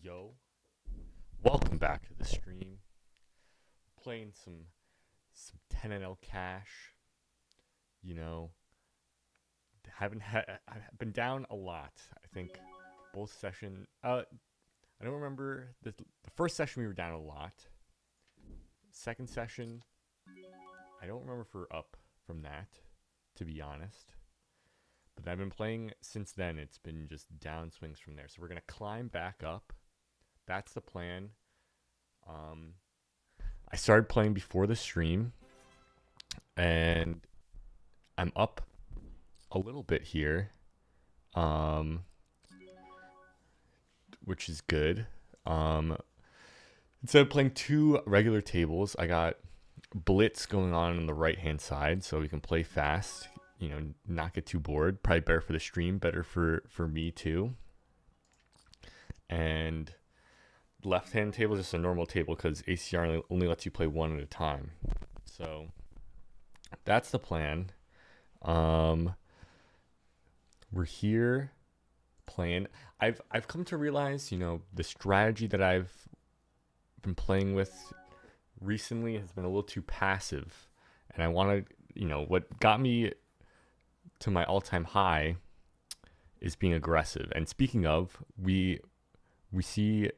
Yo, welcome back to the stream. Playing some 10NL cash. You know, I've been down a lot. I think both session. I don't remember the first session we were down a lot. Second session, I don't remember if we're up from that, to be honest. But I've been playing since then. It's been just downswings from there. So we're gonna climb back up. That's the plan. I started playing before the stream, and I'm up a little bit here, um, which is good. Instead of playing two regular tables, I got blitz going on the right hand side, so we can play fast. You know, not get too bored. Probably better for the stream, better for me too. And left hand table is just a normal table because ACR only lets you play one at a time. So that's the plan. We're here playing. I've come to realize, the strategy that I've been playing with recently has been a little too passive, and I want to, what got me to my all-time high is being aggressive. And speaking of, we see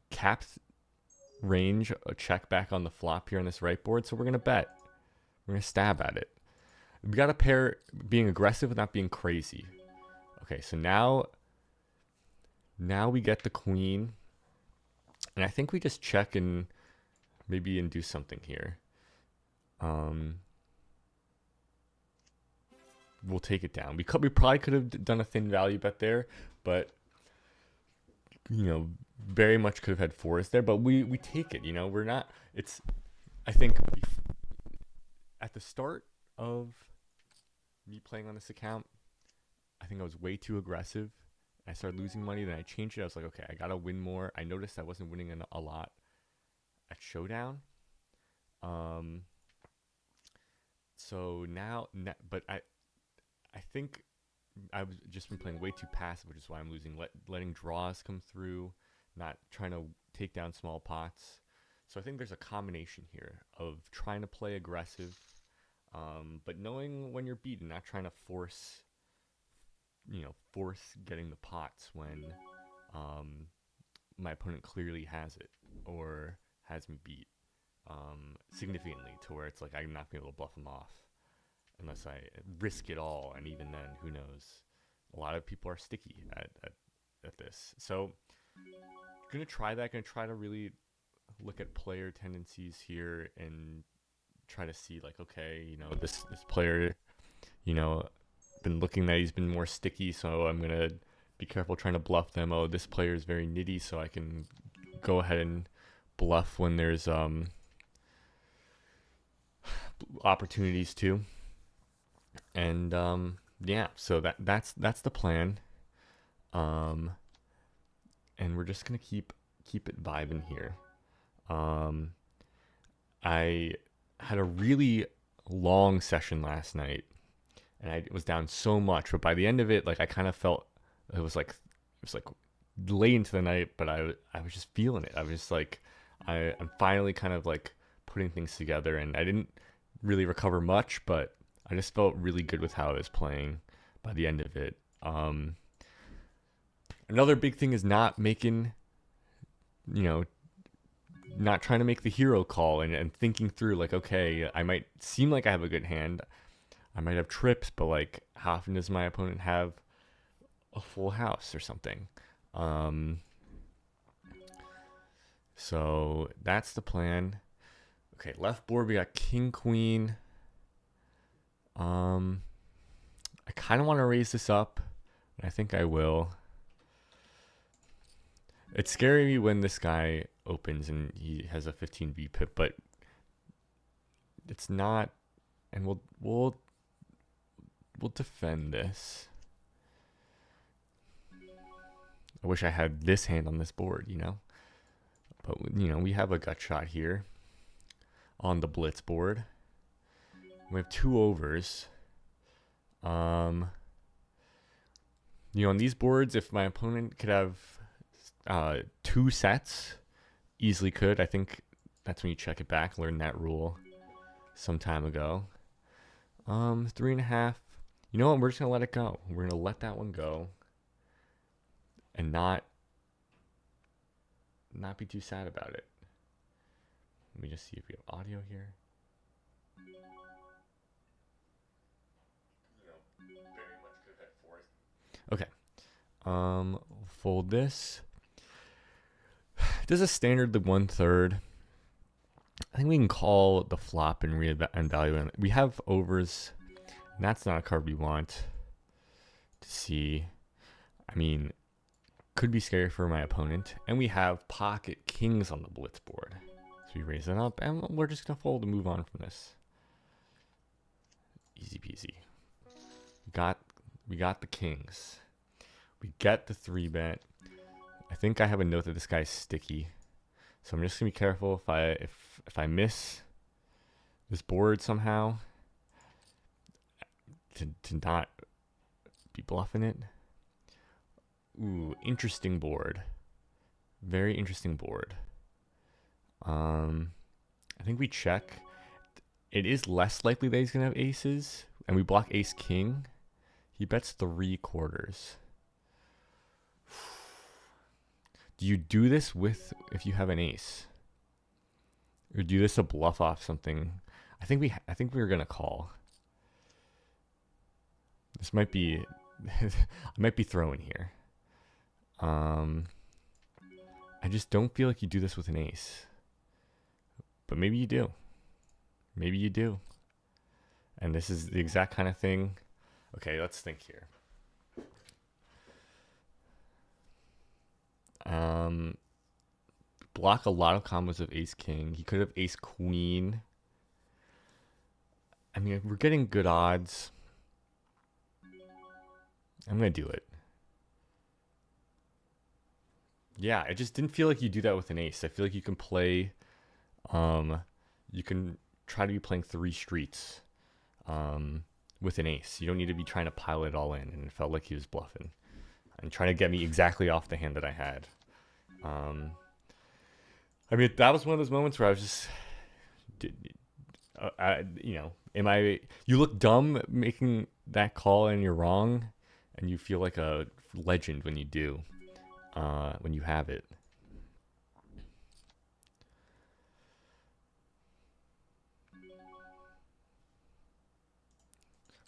capped range a check back on the flop here on this right board, so we're gonna bet. We're gonna stab at it. We gotta pair being aggressive with not being crazy. Okay, so now we get the queen, and I think we just check and maybe do something here. We'll take it down. We probably could have done a thin value bet there, but very much could have had fours there, but we take it. We're not. I think at the start of me playing on this account, I think I was way too aggressive. I started losing money. Then I changed it. I was like, okay, I gotta win more. I noticed I wasn't winning a lot at Showdown. So now, but I think I've just been playing way too passive, which is why I'm losing. Letting draws come through, not trying to take down small pots. So I think there's a combination here of trying to play aggressive, but knowing when you're beaten, not trying to force getting the pots when my opponent clearly has it or has me beat significantly to where it's like I'm not going to be able to bluff them off unless I risk it all. And even then, who knows? A lot of people are sticky at this. So gonna try that. Gonna try to really look at player tendencies here and try to see like, okay, this player, been looking that he's been more sticky, so I'm gonna be careful trying to bluff them. Oh, this player is very nitty, so I can go ahead and bluff when there's opportunities too. And yeah, so that's the plan. And we're just gonna keep it vibing here. I had a really long session last night, and I was down so much, but by the end of it, like I kind of felt it was like late into the night, but I was just feeling it. I was just like I'm finally kind of like putting things together, and I didn't really recover much, but I just felt really good with how I was playing by the end of it. Another big thing is not making, not trying to make the hero call and thinking through like, okay, I might seem like I have a good hand. I might have trips, but like how often does my opponent have a full house or something? So that's the plan. Okay, left board, we got king, queen. I kind of want to raise this up, and I think I will. It's scary me when this guy opens and he has a 15 VPIP, but it's not, and we'll defend this. I wish I had this hand on this board, but we have a gut shot here on the blitz board. We have two overs. On these boards, if my opponent could have 2 sets. Easily could. I think that's when you check it back. Learned that rule some time ago. 3.5. You know what? We're just gonna let it go. We're gonna let that one go, and not be too sad about it. Let me just see if we have audio here. Very much could have had 4. Okay. Fold this. This is a standard, the 1/3. I think we can call the flop and value it. We have overs, and that's not a card we want to see. I mean, could be scary for my opponent. And we have pocket kings on the blitz board. So we raise it up, and we're just going to fold and move on from this. Easy peasy. We got the kings. We get the 3-bet. I think I have a note that this guy's sticky. So I'm just going to be careful if I miss this board somehow to not be bluffing it. Ooh, interesting board. Very interesting board. I think we check. It is less likely that he's going to have aces. And we block ace king. He bets 3/4. Do you do this if you have an ace? Or do this to bluff off something? I think we're going to call. This might be I might be throwing here. I just don't feel like you do this with an ace. But maybe you do. Maybe you do. And this is the exact kind of thing. Okay, let's think here. Block a lot of combos of ace king. He could have ace queen. I mean, we're getting good odds. I'm gonna do it. Yeah, I just didn't feel like you do that with an ace. I feel like you can play, you can try to be playing 3 streets with an ace. You don't need to be trying to pile it all in. And it felt like he was bluffing and trying to get me exactly off the hand that I had. I mean, that was one of those moments where I was just, you know, you look dumb making that call and you're wrong, and you feel like a legend when you do, when you have it.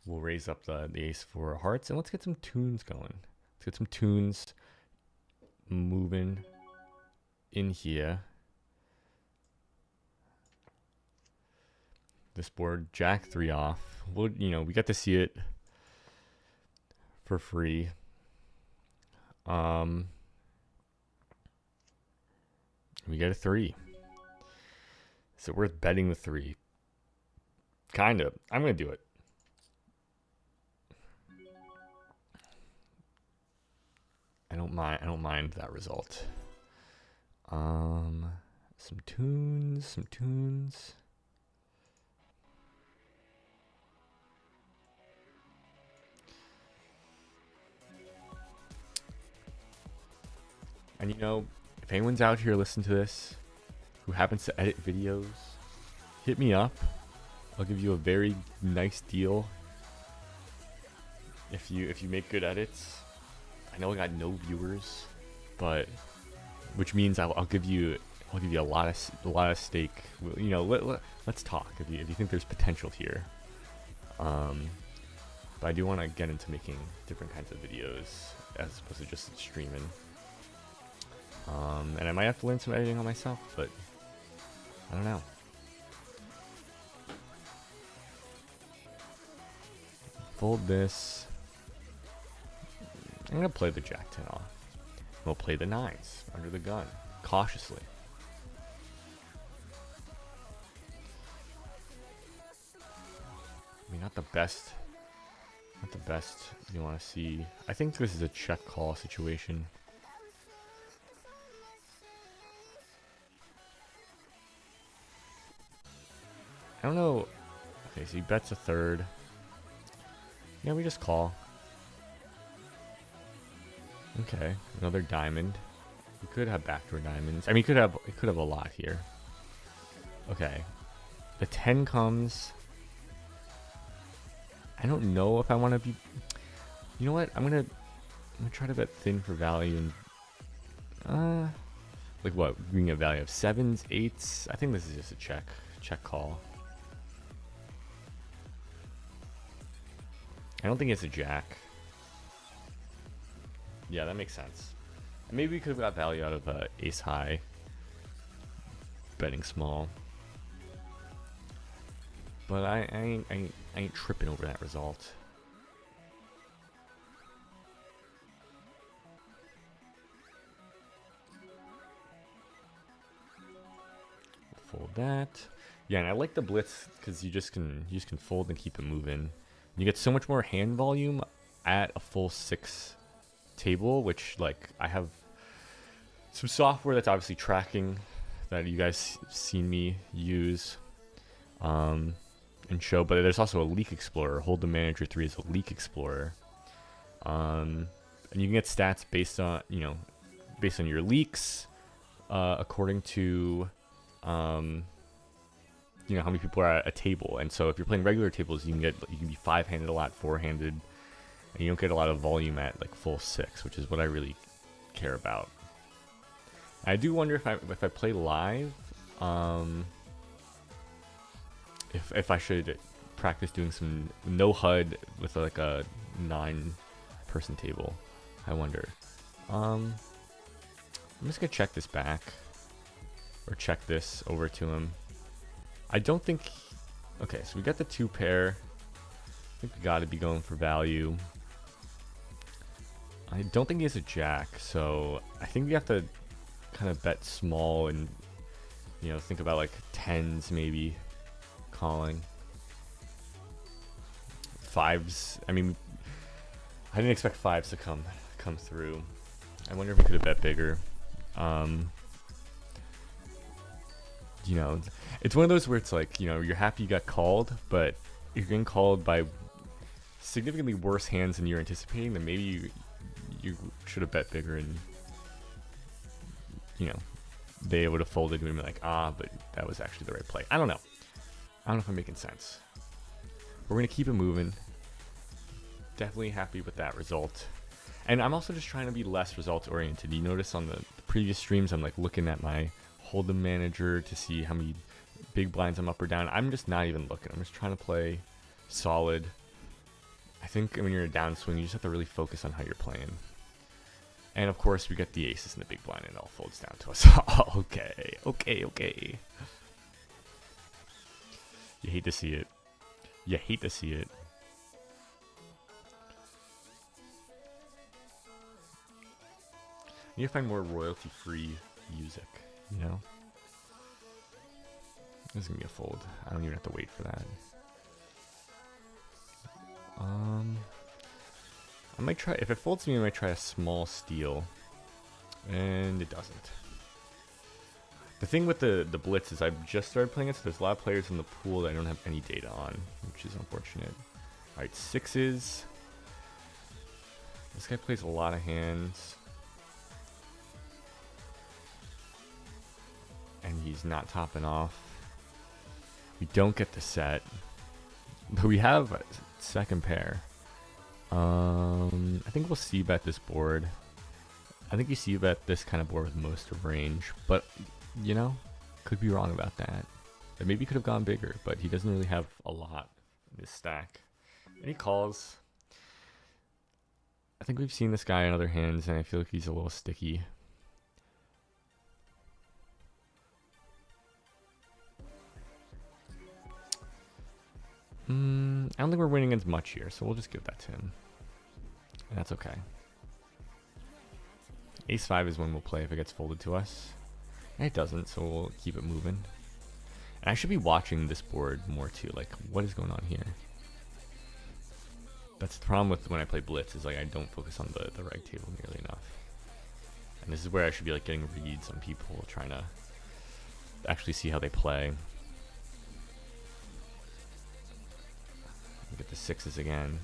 We'll raise up the ace 4 hearts, and let's get some tunes going. Let's get some tunes moving in here. This board, jack 3 off. Well, you know, we got to see it for free. We get a 3. Is it worth betting the 3? Kind of. I'm gonna do it. I don't mind that result. Some tunes. And you know, if anyone's out here listening to this who happens to edit videos, hit me up. I'll give you a very nice deal if you make good edits. I know I got no viewers, but which means I'll give you a lot of stake. You know, let's talk if you think there's potential here. But I do want to get into making different kinds of videos as opposed to just streaming. And I might have to learn some editing on myself, but I don't know. Fold this. I'm going to play the jack 10 off. We'll play the 9s under the gun, cautiously. I mean, not the best you want to see. I think this is a check call situation. I don't know. Okay, so he bets a 3rd. Yeah, we just call. Okay, another diamond. We could have backdoor diamonds. I mean, it could have a lot here. Okay. The 10 comes. I don't know if I want to be. You know what? I'm gonna try to bet thin for value and like what? We can get value of 7s, 8s. I think this is just a check call. I don't think it's a jack. Yeah, that makes sense. And maybe we could have got value out of ace high. Betting small. But I ain't tripping over that result. Fold that. Yeah, and I like the blitz because you just can fold and keep it moving. You get so much more hand volume at a full 6 table, which like I have some software that's obviously tracking that you guys seen me use and show, but there's also a leak explorer. Hold the manager 3 is a leak explorer, and you can get stats based on your leaks, according to how many people are at a table. And so if you're playing regular tables, you can be 5-handed a lot, 4-handed, and you don't get a lot of volume at like full 6, which is what I really care about. I do wonder if I play live, if I should practice doing some no HUD with like a 9-person table. I wonder. I'm just gonna check this back, or check this over to him. I don't think. Okay, so we got the 2 pair. I think we got to be going for value. I don't think he has a jack, so I think we have to kind of bet small and think about like 10s maybe calling. 5s. I mean, I didn't expect 5s to come through. I wonder if we could have bet bigger. It's one of those where it's like, you're happy you got called, but you're getting called by significantly worse hands than you're anticipating. Then maybe you should have bet bigger, and they would have folded and be like, but that was actually the right play. I don't know if I'm making sense. We're gonna keep it moving. Definitely happy with that result. And I'm also just trying to be less results oriented. You notice on the previous streams, I'm like looking at my hold'em manager to see how many big blinds I'm up or down. I'm just not even looking. I'm just trying to play solid. I think when you're a downswing, you just have to really focus on how you're playing. And of course, we get the aces in the big blind, and it all folds down to us. Okay. You hate to see it. You hate to see it. You need to find more royalty-free music, This is gonna be a fold. I don't even have to wait for that. I might try, if it folds me, I might try a small steal. And it doesn't. The thing with the blitz is I've just started playing it, so there's a lot of players in the pool that I don't have any data on, which is unfortunate. Alright, 6s. This guy plays a lot of hands. And he's not topping off. We don't get the set. But we have a second pair. I think we'll c-bet this board. I think you c-bet this kind of board with most of range. But, could be wrong about that. That maybe could have gone bigger, but he doesn't really have a lot in his stack. And he calls. I think we've seen this guy in other hands, and I feel like he's a little sticky. I don't think we're winning as much here, so we'll just give that to him. And that's okay. Ace 5 is when we'll play if it gets folded to us. And it doesn't, so we'll keep it moving. And I should be watching this board more too, like what is going on here? That's the problem with when I play blitz, is like I don't focus on the right table nearly enough. And this is where I should be like getting reads on people, trying to actually see how they play. Get the 6s again.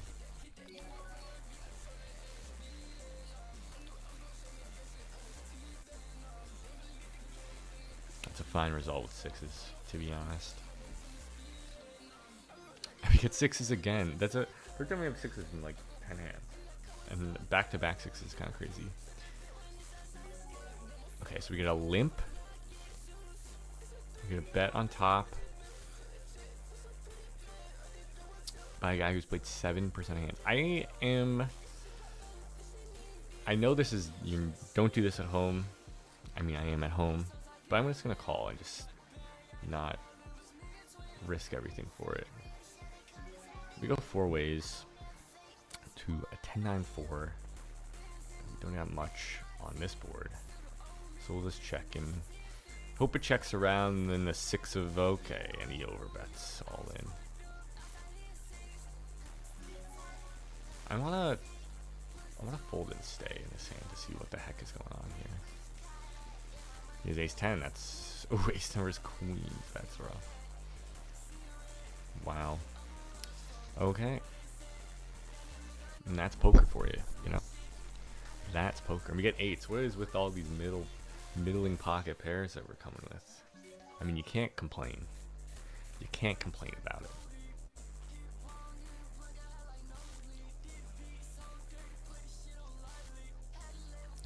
fine result with sixes, to be honest. We get sixes again. That's a first time we have sixes in like 10 hands, and back-to-back sixes is kind of crazy. Okay, so we get a limp. We get a bet on top by a guy who's played 7% of hands. I know this is, you don't do this at home. I mean, I am at home, but I'm just gonna call. I just not risk everything for it. We go 4 ways to a 10-9-4. We don't have much on this board, so we'll just check and hope it checks around. And then the 6 of okay, and he overbets all in. I wanna fold and stay in this hand to see what the heck is going on here. He has ace 10. That's ace number is queens. That's rough. Wow. Okay. And that's poker for you, you know. That's poker. And we get eights. What is with all these middling pocket pairs that we're coming with? I mean, you can't complain. You can't complain about it.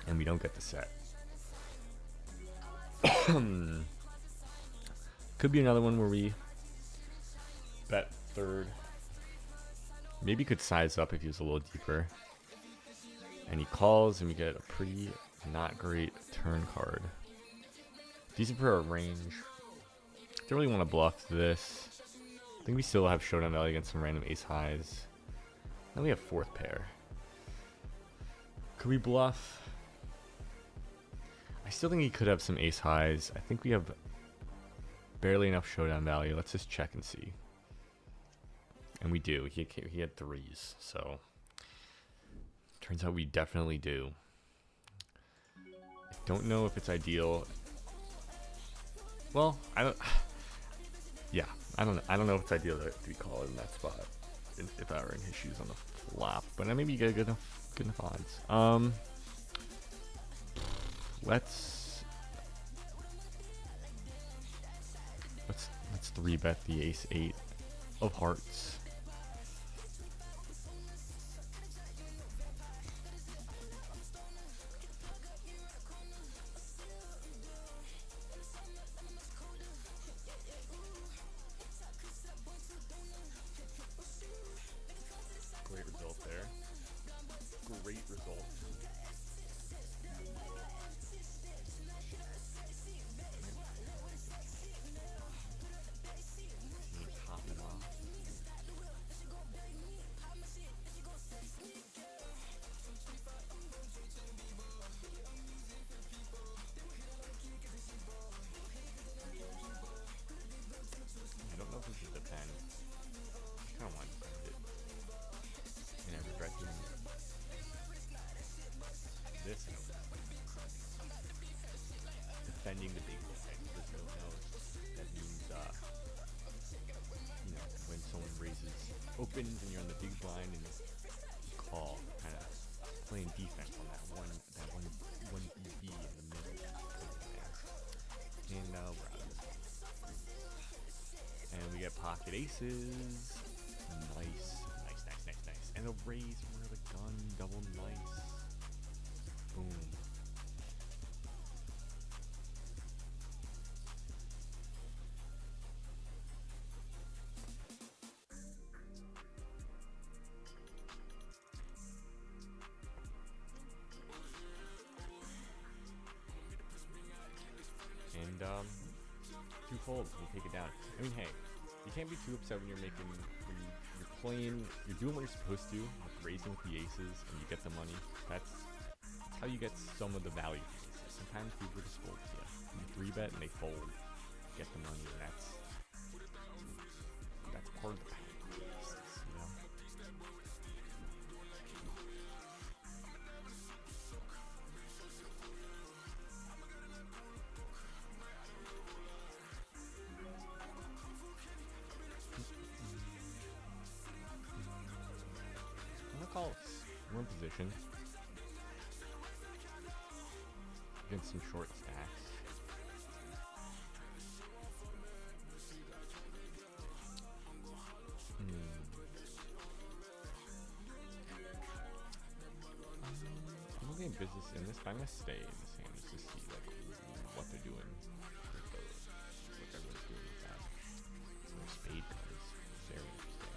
And we don't get the set. Could be another one where we bet third. Maybe could size up if he was a little deeper. And he calls, and we get a pretty not great turn card. Decent for our range. Don't really want to bluff this. I think we still have showdown value against some random ace highs. Now we have 4th pair. Could we bluff? I still think he could have some ace highs. I think we have barely enough showdown value. Let's just check and see. And we do. He had 3s, so turns out we definitely do. I don't know if it's ideal. Well, I don't. Yeah, I don't know if it's ideal to be called in that spot if I were in his shoes on the flop. But maybe you get good enough odds. Let's 3-bet the ace 8 of hearts. Great result there. Great result. I don't know if this is the 10. I kind of want to spend it. And I regret doing this. Defending the big blind. There's no note. That means, you know, when someone opens and you're on the big blind and you call, kind of playing defense on that one EV in the middle. And we're out of this. And we get pocket aces. Nice. And a raise under the gun. Double nice. Boom. And 2 folds and you take it down. I mean, hey, you can't be too upset when you're playing, you're doing what you're supposed to, like raising with the aces, and you get the money. That's how you get some of the value from aces. Sometimes people just fold to you. You 3-bet and they fold, get the money, and that's part of the pain of the aces, you know? We're in position against some short stacks. business in this, but I'm gonna stay in this hand just to see like what they're doing with those, what everyone's doing with that. So their spade card is very interesting.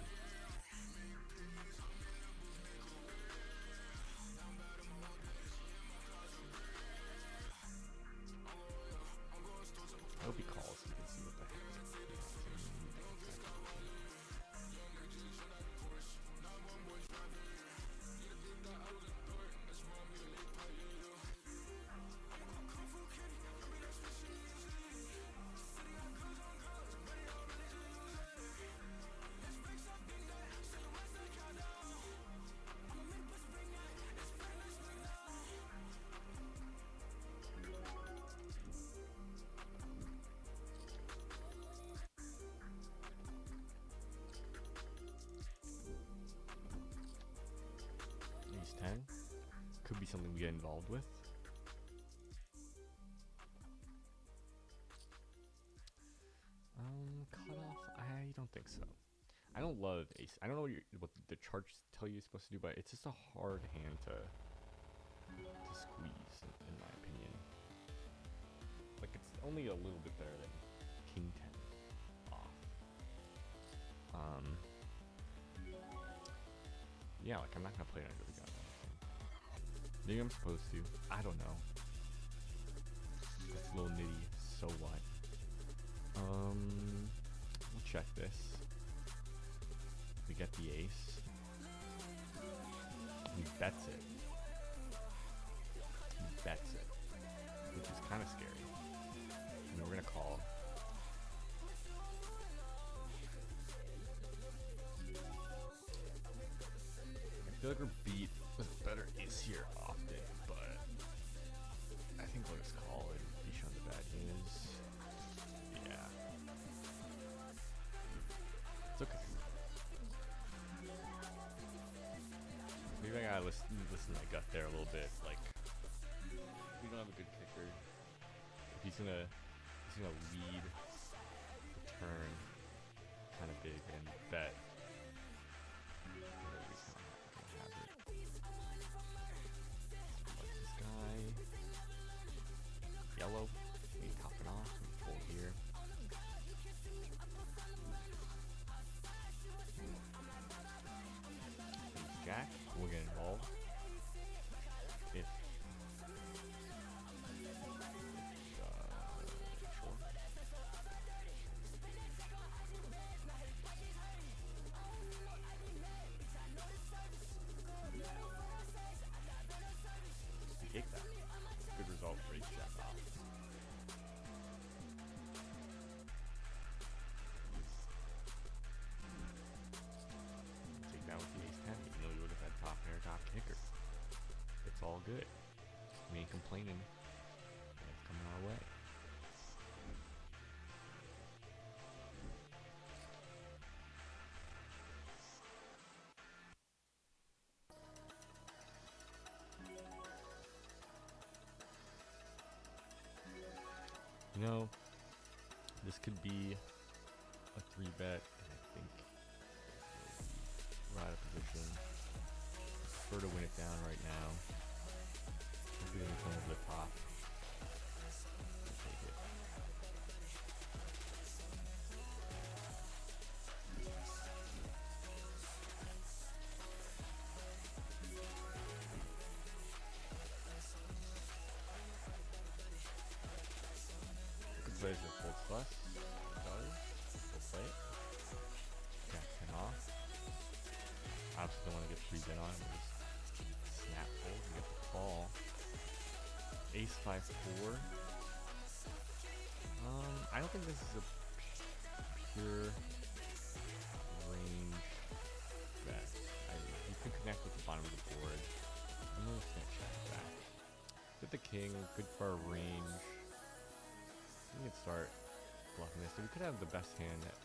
I hope he calls so we can see what the heck. Ace 10 could be something we get involved with. Cut off? I don't think so. I don't love ace. I don't know what the charts tell you you're supposed to do, but it's just a hard hand to squeeze, in my opinion. Like, it's only a little bit better than king 10 off. Yeah, like I'm not gonna play it under the gun. Maybe I'm supposed to. I don't know. That's a little nitty. So what? We'll check this. We get the ace. He bets it. He bets it, which is kind of scary. And we're gonna call. I feel like we're beat with better ace here often, but I think we'll just call and be shown the bad news. Yeah. It's okay. Maybe I gotta listen to my gut there a little bit. Like, we don't have a good kicker. If he's gonna lead the turn kind of big and bet. What's this guy? Yellow. We top it off. We fold here. Jack. We'll get involved. If sure. We take that. Good result. Raise Jack off. Take that with the ace 10, even though we would have had top pair, top kicker. It's all good. We ain't complaining. It's coming our way. You know, this could be a 3-bet, and I think we're out of position. I prefer to win it down right now. Hopefully we come over the top. We'll take it. Plays a full plus. Does. We'll play it. Jack 10 off. Obviously don't want to get 3-bet on it. We'll just snap fold and get the call. Ace 5-4. I don't think this is a pure range bet. You can connect with the bottom of the board. I'm going to check back. With the king, good for our range. We can start bluffing this. So we could have the best hand at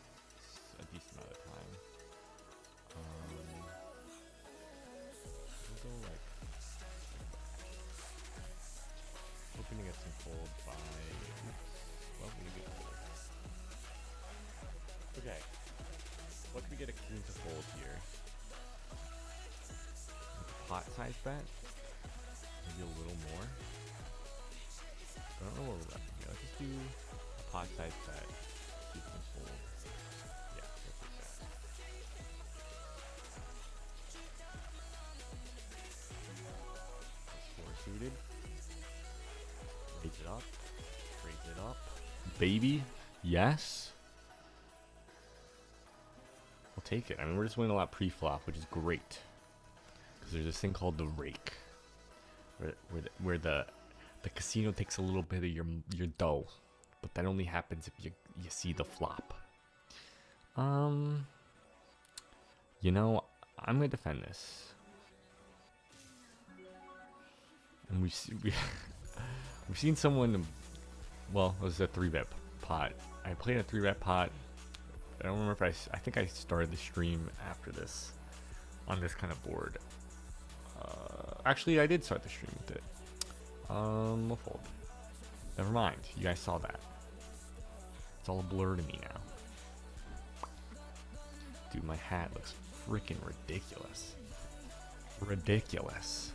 a decent amount of time. We'll go like hoping to get some fold by. Well, we get fold. Okay. What can we get a king to fold here? Pot size bet. maybe a little more. I don't know what we're repping here. Let's just do a pot size bet. See if we can fold. Yeah, we'll take that. That's 4 suited. Raise it up. Raise it up. Baby. Yes. We'll take it. I mean, we're just winning a lot pre-flop, which is great. Because there's this thing called the rake. Where the casino takes a little bit of your dough. But that only happens if you see the flop. You know, I'm going to defend this. And we've seen someone, well, it was a 3-bet pot. I played a 3-bet pot. I don't remember if I think I started the stream after this on this kind of board. Actually, I did start the stream with it. We'll fold. Never mind. You guys saw that. It's all a blur to me now. Dude, my hat looks freaking ridiculous. Ridiculous.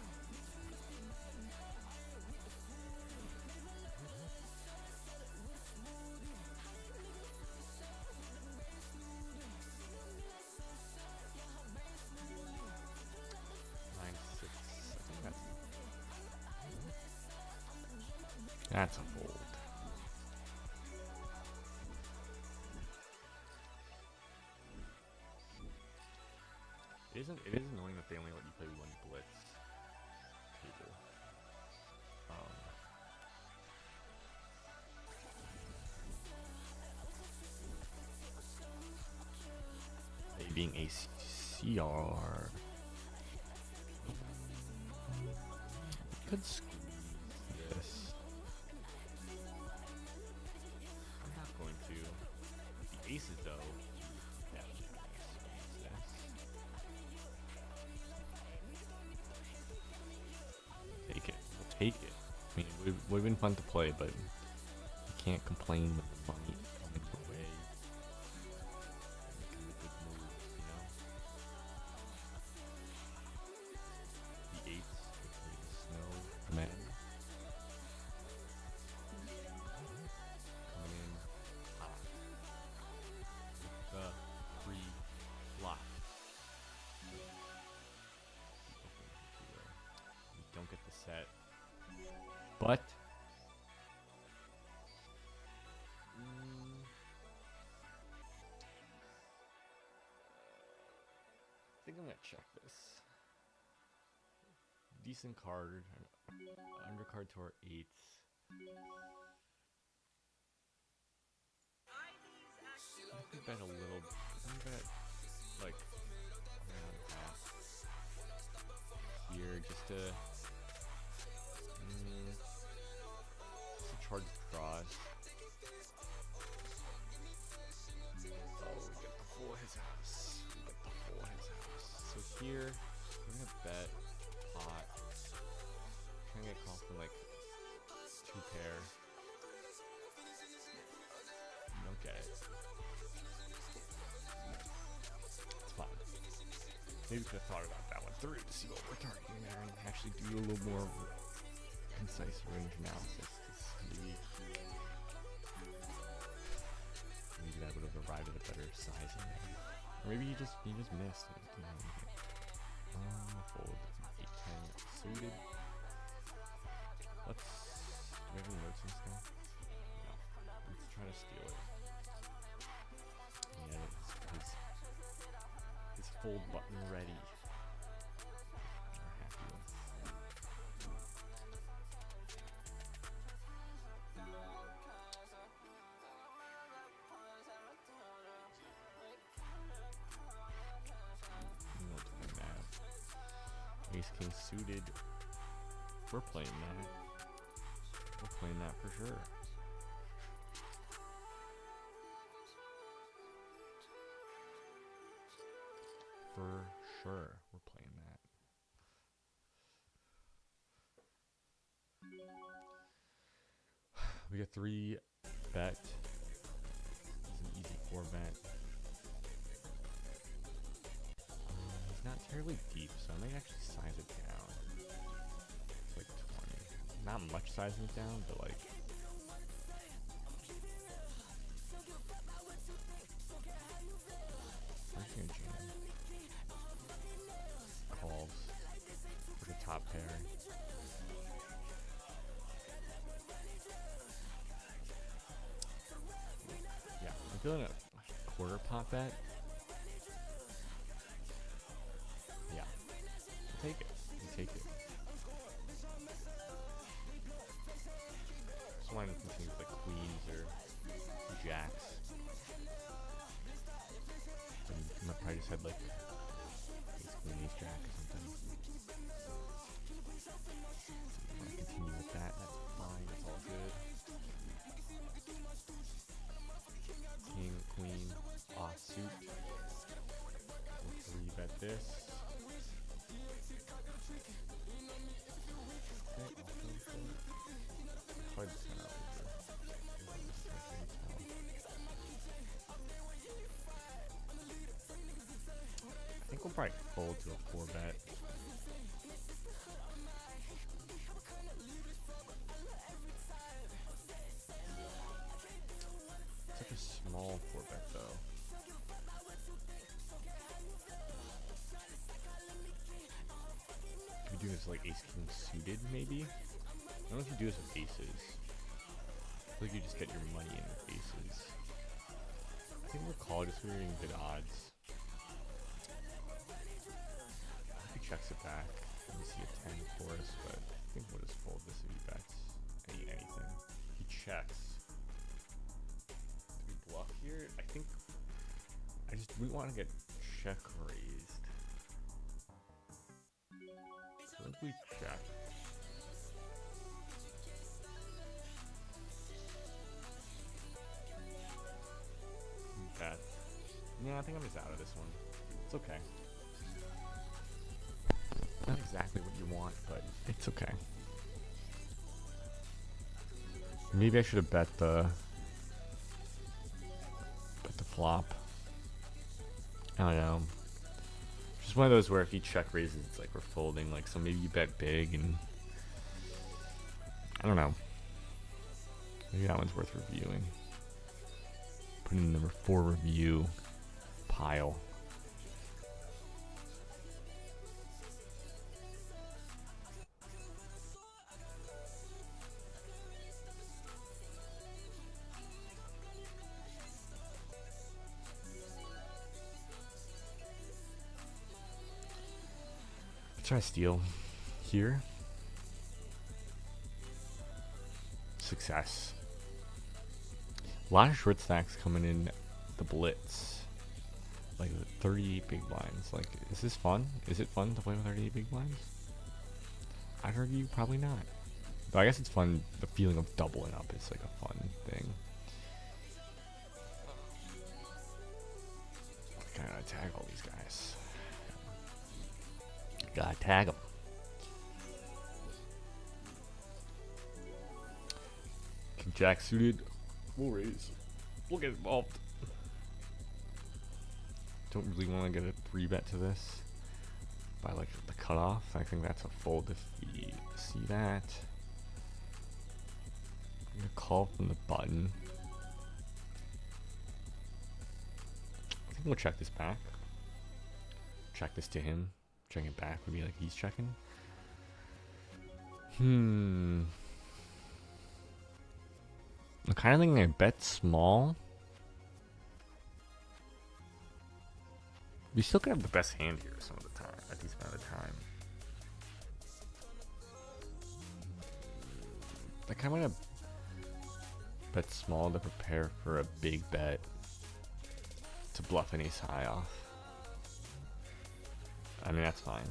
That's a fold. It is annoying that they only let you play one blitz table. They being ACR. Could squeeze this. I'm not going to. The aces, though. Yeah, take it. We'll take it. I mean, we've been fun to play, but you can't complain with the money coming your way. Making the good moves, you know? The eights, the snow, men. Coming in hot. The free flop. We don't get the set. But I think I'm gonna check this. Decent card, undercard to our eights. I could bet a little. I bet like around half here just to charge draws. Oh, we get the full his house. We get the full his house. So here, we're gonna bet pot. Trying to get called for like 2 pair. You don't get it. It's fine. Maybe we could have thought about that one through to see what we're targeting there and actually do a little more concise range analysis. Maybe that would have arrived at a better size in there. Or maybe you just missed it. You know, fold 8-10 suited. Do we have any notes in this thing? No. Let's try to steal it. Yeah, his fold button ready. We're happy with. Ace King suited. We're playing that. We're playing that for sure. For sure, we're playing that. We got 3 bet. It's an easy 4 bet. He's not terribly deep, so I might actually size it down. It's like not much sizing it down, but like. I'm gonna jam. Calls for the top pair. Yeah, I'm feeling a quarter pot bet. Yeah, I'll take it. You take it. Just wanted to continue with like queens or jacks. And I probably just had like ace queen, ace jack or something. I'm gonna continue with that. That's fine. That's all good. King, queen, offsuit. We'll 3-bet this. Hard to turn out I think we'll probably fold to a 4-bet. It's like a small 4-bet though. Could we do this like ace king suited maybe? I don't know if you do this with aces. I feel like you just get your money in with aces. I think we'll call just so we're getting good odds. If he checks it back, let me see a 10 for us, but I think we'll just fold this if he bets anything. He checks. Do we bluff here? I think I just wouldn't want to get check raised. So I think we check. Bet. Yeah, I think I'm just out of this one. It's okay. Not exactly what you want, but it's okay. Maybe I should have bet the flop. I don't know. Just one of those where if you check raises, it's like we're folding. Like, so maybe you bet big and I don't know. Maybe that one's worth reviewing. Put in the number 4 review pile. Let's try steal here. Success. A lot of short stacks coming in the blitz. Like 38 big blinds. Like, is this fun? Is it fun to play with 38 big blinds? I'd argue probably not. But I guess it's fun. The feeling of doubling up is like a fun thing. Gotta tag all these guys. Gotta tag them. King jack suited. We'll raise. We'll get involved. Don't really want to get a 3-bet to this. By like the cutoff. I think that's a fold if we see that. I'm gonna call from the button. I think we'll check this back. Check this to him. Check it back would be like he's checking. I'm kind of thinking I bet small. We still could have the best hand here some of the time, at least amount of time. I kind of want to bet small to prepare for a big bet to bluff an ace high off. I mean, that's fine.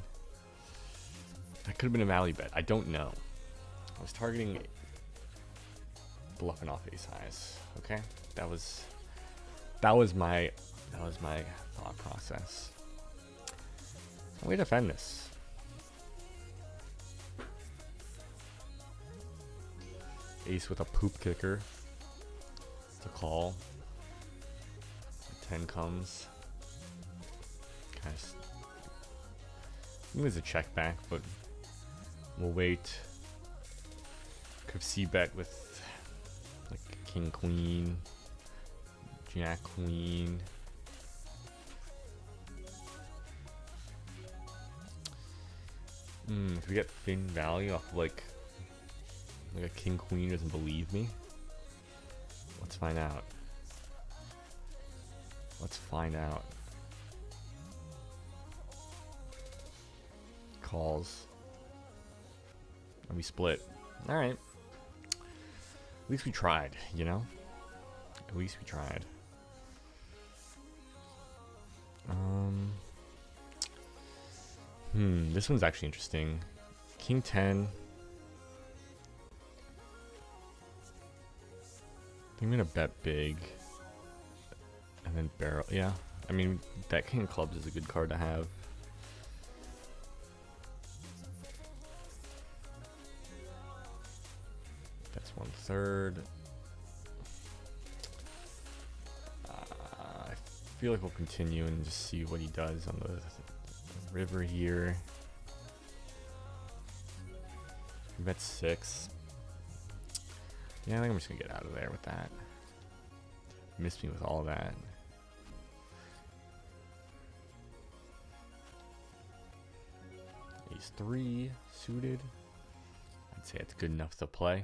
That could have been a value bet. I don't know. I was targeting bluffing off ace highs. Okay, that was my thought process. How do we defend this? Ace with a poop kicker. It's a call. 10 comes. Kind of. I think there's a check back, but we'll wait. Could have c-bet with like king queen, jack queen. If we get thin value off of like a king queen doesn't believe me. Let's find out. Let's find out. Calls. And we split. Alright. At least we tried, you know? At least we tried. This one's actually interesting. King 10. I think I'm gonna bet big. And then barrel. Yeah. I mean, that king of clubs is a good card to have. That's 1/3. I feel like we'll continue and just see what he does on the river here. We bet 6. Yeah, I think I'm just gonna get out of there with that. Missed me with all that. Ace 3 suited. I'd say it's good enough to play.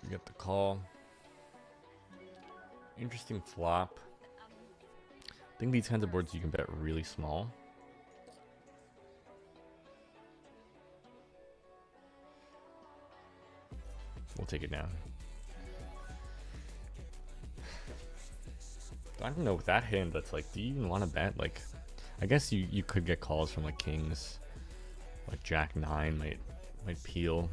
You get the call. Interesting flop. I think these kinds of boards you can bet really small. We'll take it down. I don't know, with that hand, that's like, do you even want to bet? Like, I guess you could get calls from like kings, like jack 9 might peel.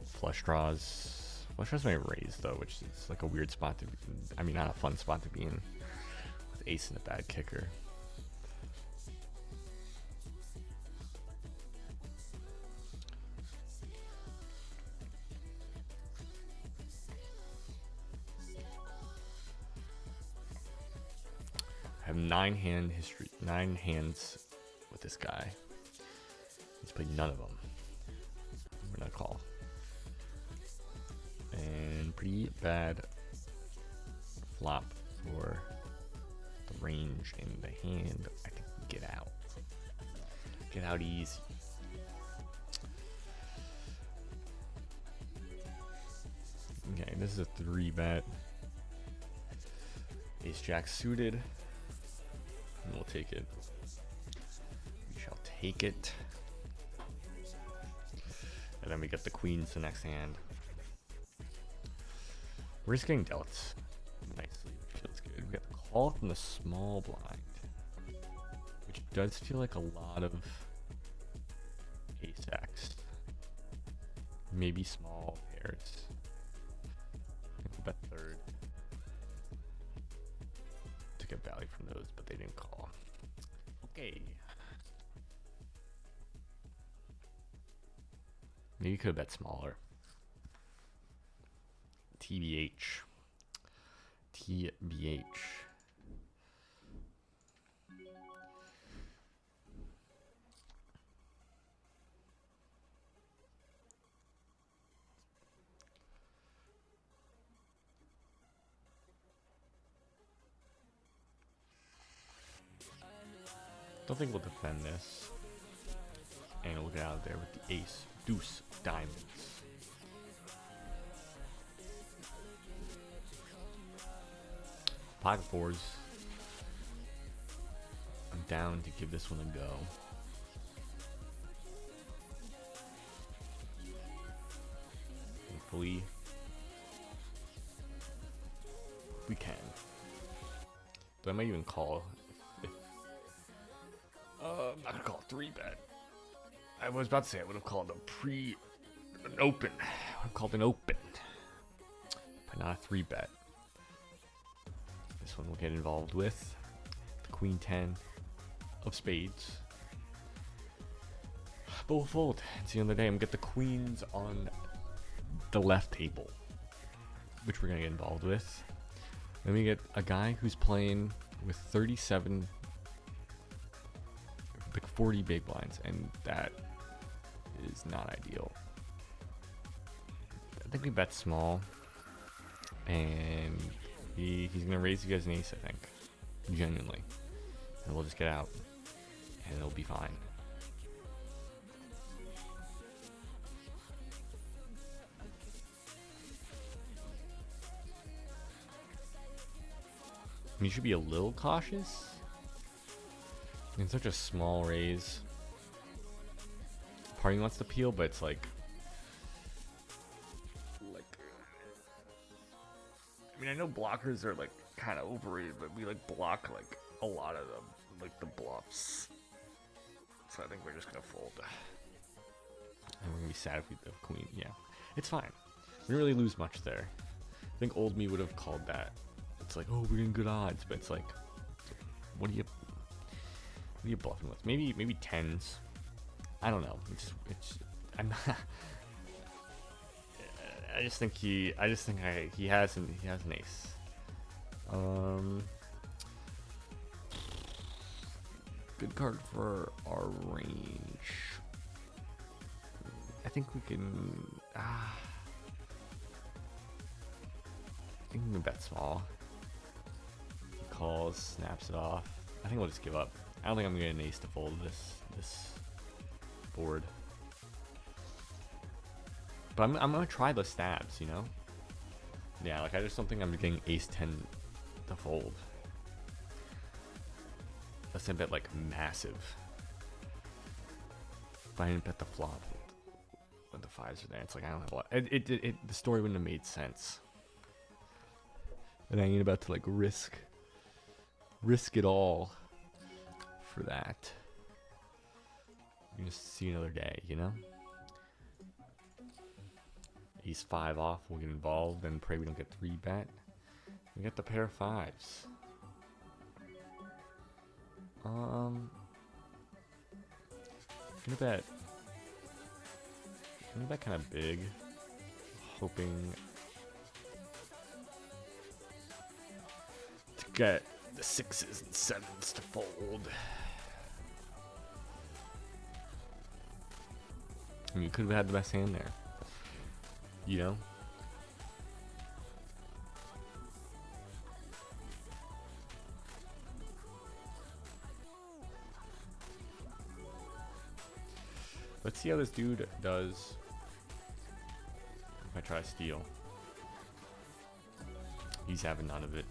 Flush draws. Flush draws might raise though, which is like a weird spot to be, I mean, not a fun spot to be in with ace and a bad kicker. I have 9 hands with this guy. He's played none of them. We're gonna call. And pretty bad flop for the range in the hand. I think we get out. Get out easy. Okay, this is a 3-bet. Ace jack suited. And we'll take it. We shall take it. And then we get the queens the next hand. We're just getting dealt nicely, which feels good. We got the call from the small blind, which does feel like a lot of ace X. Maybe small pairs. I think we'll bet 3rd to get value from those, but they didn't call. Okay. Maybe you could have bet smaller. TBH. TBH. Don't think we'll defend this. And we'll get out of there with the ace, deuce, diamonds. Pocket fours. I'm down to give this one a go. Hopefully we can. So I might even call if I'm not gonna call 3-bet. I was about to say I would have called an open. I would have called an open. But not a 3-bet. This one we'll get involved with. The queen 10 of spades. But we'll fold. It's the end of the day. I'm gonna get the queens on the left table, which we're gonna get involved with. Then we get a guy who's playing with 37, like 40 big blinds, and that is not ideal. I think we bet small, and he's gonna raise you guys an ace, I think, genuinely, and we'll just get out, and it'll be fine. I mean, you should be a little cautious. I mean, such a small raise. Party wants to peel, but it's like, I mean, I know blockers are like kind of overrated, but we like block like a lot of them, like the bluffs. So I think we're just gonna fold. And we're gonna be sad if we have queen. Yeah, it's fine. We didn't really lose much there. I think old me would have called that. It's like, oh, we're in good odds, but it's like, what are you bluffing with? Maybe tens. I don't know. I'm not. I just think he has an ace. Good card for our range. I think we can. I think we can bet small. He calls, snaps it off. I think we'll just give up. I don't think I'm gonna get an ace to fold this board. But I'm gonna try the stabs, you know? Yeah, like I just don't think I'm getting ace 10 to fold. Let's bet like massive. If I didn't bet the flop when the fives are there, it's like I don't have a lot. The story wouldn't have made sense. And I ain't about to like risk it all for that. You're gonna see another day, you know? Ace 5 off, we'll get involved and pray we don't get 3-bet. We got the pair of fives. Gonna bet kind of big, hoping to get the 6s and 7s to fold. I mean, you could have had the best hand there. You know? Let's see how this dude does if I try to steal. He's having none of it.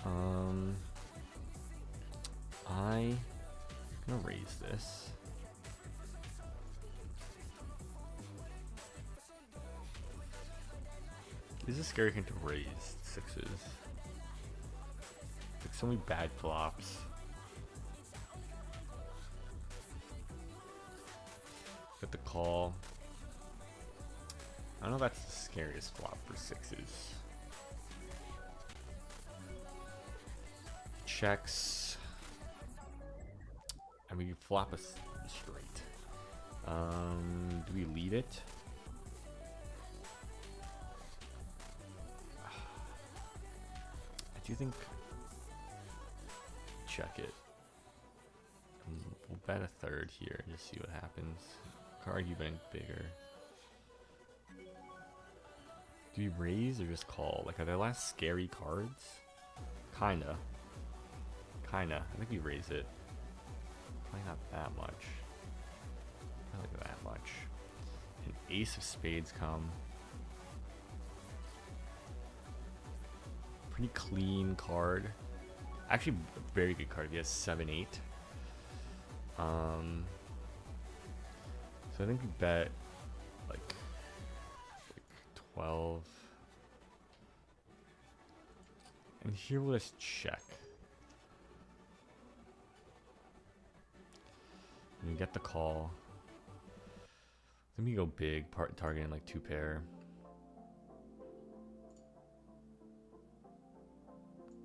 I'm gonna raise this. This is a scary thing to raise 6s. Like so many bad flops. Got the call. I don't know if that's the scariest flop for 6s. Checks. I mean, you flop a straight. Do we lead it? Do you think check it? We'll bet a third here, just see what happens. Could argue betting bigger. Do we raise or just call? Like, are there less scary cards? Kinda. I think we raise it. Probably not that much. Not like that much. An ace of spades come. Pretty clean card. Actually, a very good card. He has 7-8. So I think we bet like 12. And here we'll just check. And we get the call. Then we go big, targeting like 2 pair.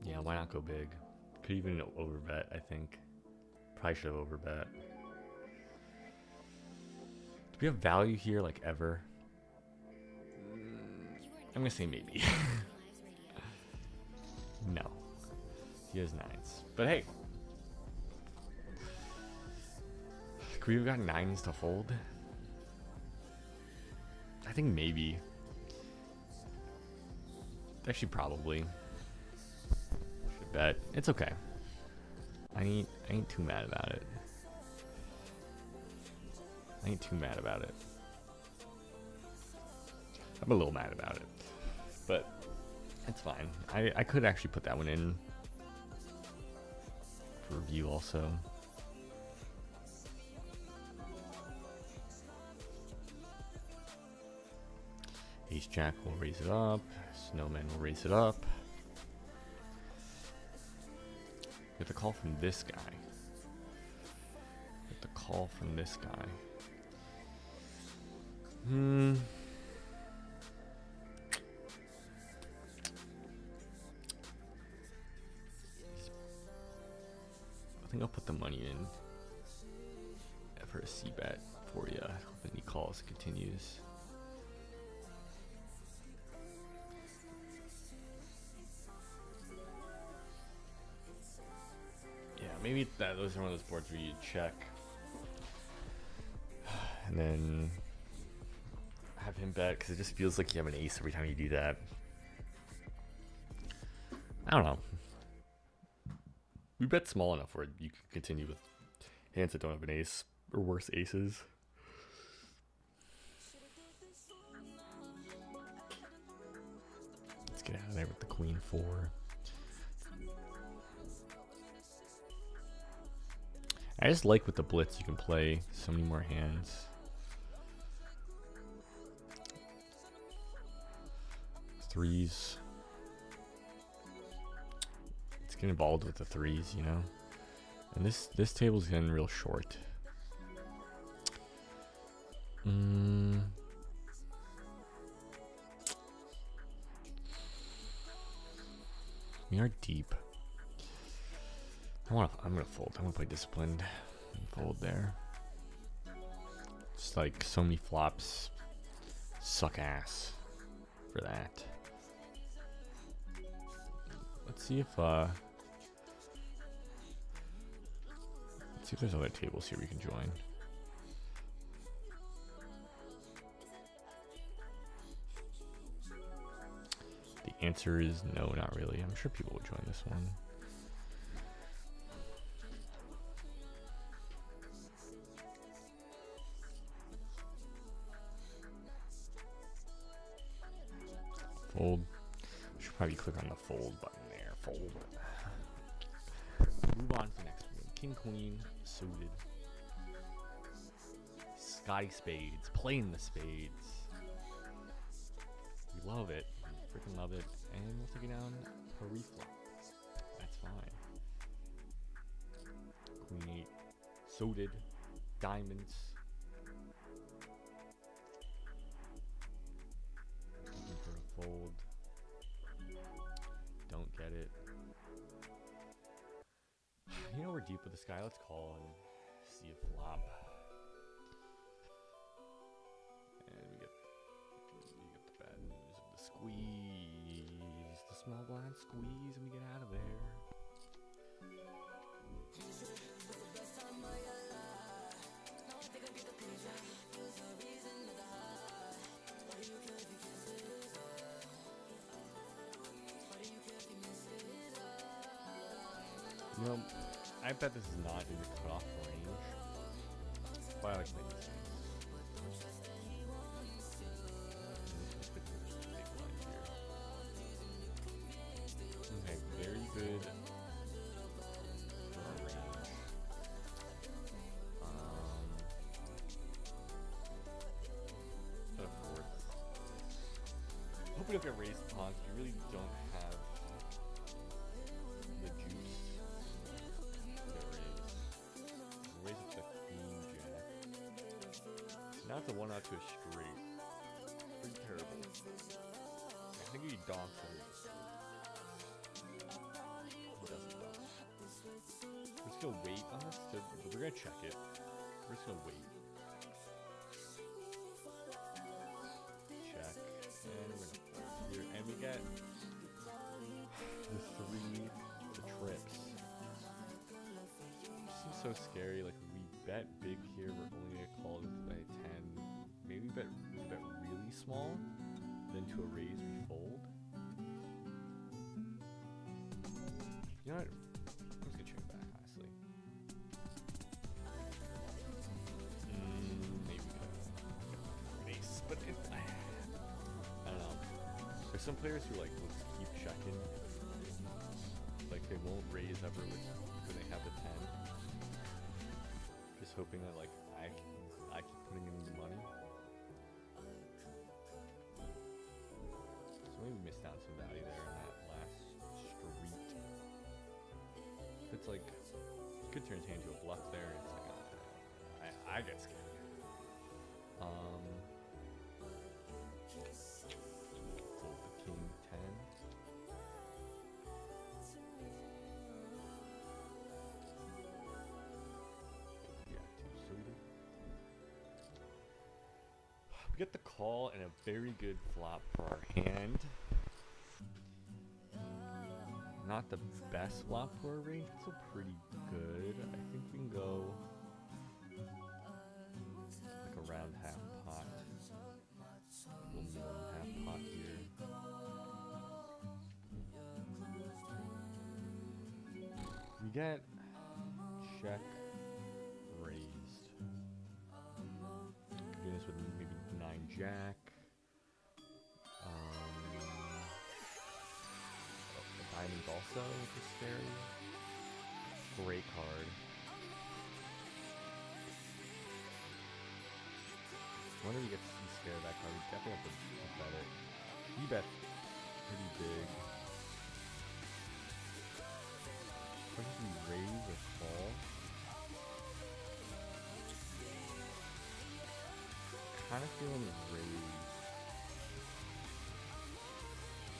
Yeah, why not go big? Could even overbet, I think. Probably should have overbet. Do we have value here, like, ever? I'm gonna say maybe. No. He has 9s. But hey. Could we have got nines to fold? I think maybe. Actually, probably. Should bet. It's okay. I ain't too mad about it. I ain't too mad about it. I'm a little mad about it, but it's fine. I could actually put that one in for review also. Ace Jack will raise it up. Snowman will raise it up. We have to call from this guy. We have to call from this guy. I think I'll put the money in for a C bet for you. Hoping he calls and continues. Yeah, maybe those are one of those boards where you check and then have him bet, because it just feels like you have an ace every time you do that. I don't know. We bet small enough where you can continue with hands that don't have an ace or worse aces. Let's get out of there with the queen 4. I just like with the blitz you can play so many more hands. Threes. Let's get involved with the threes, you know. And this table's getting real short. We are deep. I'm gonna fold. I'm gonna play disciplined and fold there. Just like so many flops suck ass for that. Let's see if there's other tables here we can join. The answer is no, not really. I'm sure people will join this one. Fold. Should probably click on the fold button there. Fold. Move on to the next one. King, queen, suited. Scotty spades. Playing the spades. We love it. We freaking love it. And we'll take it down a reflop. That's fine. Queen 8. Suited. Diamonds. Looking for a fold. Don't get it. You know we're deep with this guy. Let's call and see a flop. And we get the bad news of the squeeze. The small blind squeeze, and we get out of there. You know, I bet this is not in the cutoff range, but I like playing this game. Okay, very good range. But a fourth. Hope we don't get raised pawns. We really don't have the juice. Now it's a 1 out to a straight. Pretty terrible. I think he donks it. He doesn't donk. We're just gonna wait on this. We're gonna check it. We're just gonna wait. Check. And we're gonna fold here. And we get the 3, the trips. It seems so scary. Like we bet big here. We're only gonna call it by 10. Maybe bet really small. Then to a raise we fold. You know what? I'm just gonna check it back, honestly. Maybe an ace, but I don't know. There's some players who like will just keep checking. Like they won't raise ever when they have the 10. Just hoping that like I keep putting in the money. So maybe missed out some value there in that last street. If it's like could turn into a bluff there, it's like I get scared. Fold the king 10. We get the call and a very good flop for our hand. Not the best flop for our range, but still pretty good. I think we can go like around half pot. A little more than half pot here. We get check raised. Doing this with maybe 9 jack. The diamonds also, which is scary. Great card. Whenever you get to see scared of that card, we definitely have to bet it. He bet pretty big. What does he raise or call? Kind of feeling raise.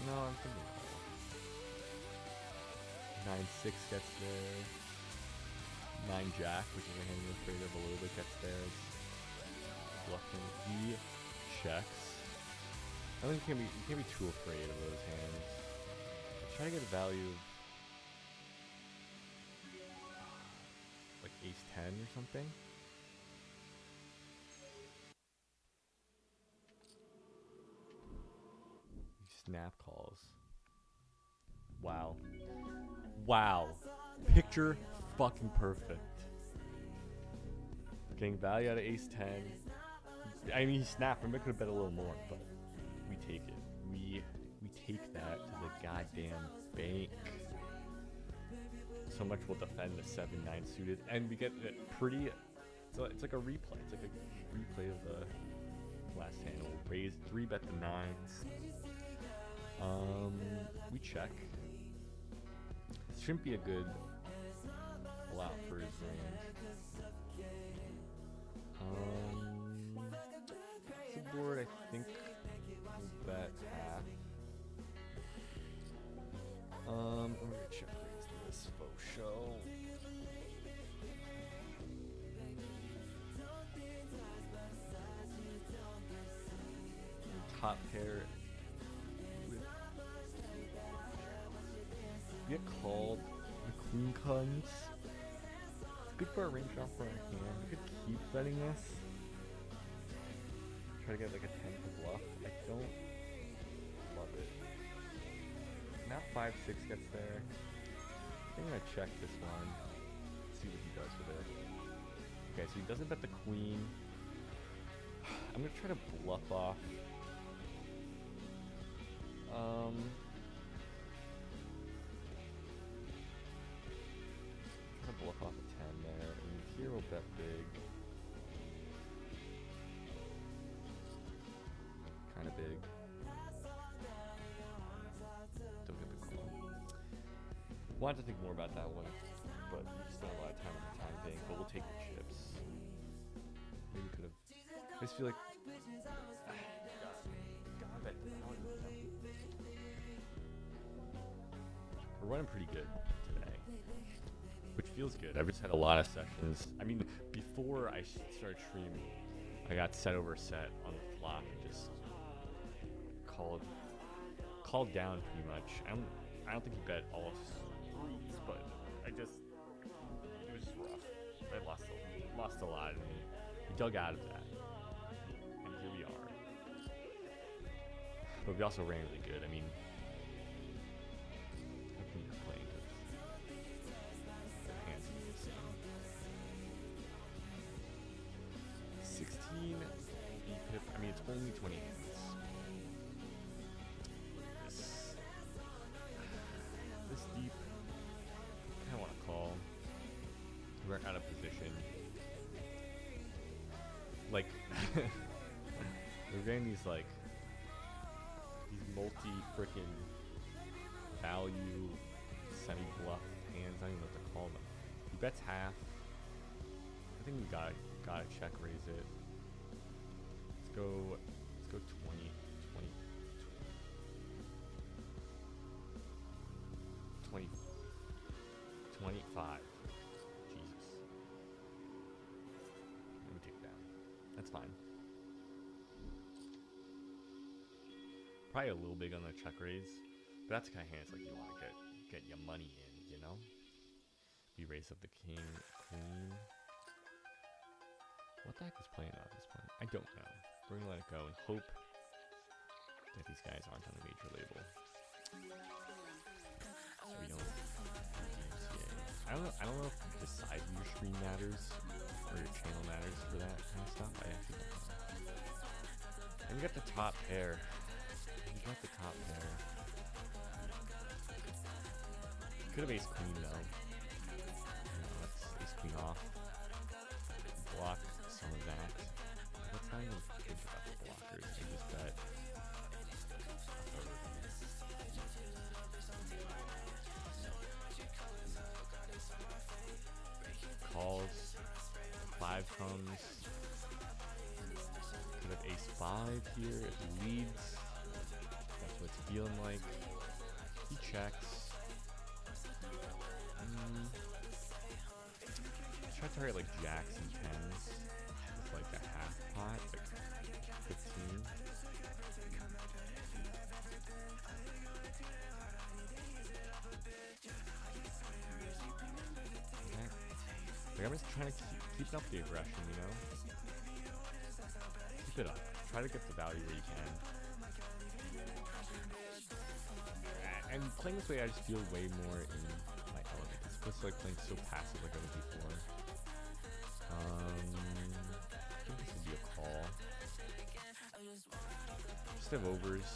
No, I'm thinking call. 9-6 gets there. 9 jack, which is a hand we're afraid of a little bit, gets there. Bluffing. He checks. I think you can't be too afraid of those hands. I'm trying to get a value of like ace 10 or something. Snap calls. Wow. Wow. Picture fucking perfect. Getting value out of ace 10. I mean, he snapped him. It could have bet a little more, but we take it. We take that to the goddamn bank. So much will defend the 7-9 suited, and we get it pretty. It's like a replay. It's like a replay of the last hand. We'll raise 3-bet the 9s. We check. Shouldn't be a good allow for his range. The board, I think, will bet half. I'm gonna check raise this faux show. Top pair. Get called. The queen comes. It's good for a range off for our hand. We could keep betting this. Try to get like a 10 to bluff. I don't love it. Now 5-6 gets there. I think I'm gonna check this one. See what he does with it. Okay, so he doesn't bet the queen. I'm gonna try to bluff off. Bluff off a 10 there, and here we'll bet big. Kind of big. Don't get the call. Wanted to think more about that one, but we spent a lot of time on the time bank, but we'll take the chips. Maybe could have. I just feel like. We're running pretty good today. Which feels good. I've just had a lot of sessions. I mean, before I started streaming, I got set over set on the flop and just called down pretty much. I don't think he bet all streets, but it was just rough. I lost a lot lost a lot, and we dug out of that. And here we are. But we also ran really good. I mean, I think we're playing because their hands are the same. 16 pip. I mean, it's only 20 hands. This deep. I kind of want to call. We're out of position. Like, we're getting these like multi-frickin' value semi-bluff hands. I don't even know what to call them. He bets half. I think we gotta check raise it. Let's go 20, 25. Jesus. Let me take that. That's fine. Probably a little big on the check raise, but that's the kind of hands like you want to get your money in, you know? We raise up the king, queen. What the heck is playing at this point? I don't know. We're gonna let it go and hope that these guys aren't on a major label. So we don't. I don't know if the size of your screen matters or your channel matters for that kind of stuff. I actually don't know. And we got the top pair. Could have ace queen though. Let's ace queen off. Block some of that. Let's not even think about the blockers. I just bet. Calls. 5 comes. Could have ace 5 here if he leads. That's what it's feeling like. He checks. Try to target like jacks and 10s with like a half pot, like 15. Okay. Like I'm just trying to keep up the aggression, you know? Keep it up. Try to get the value where you can. And playing this way, I just feel way more in my element. It's supposed to like playing so passive like I was before. I think this would be a call. Just have overs.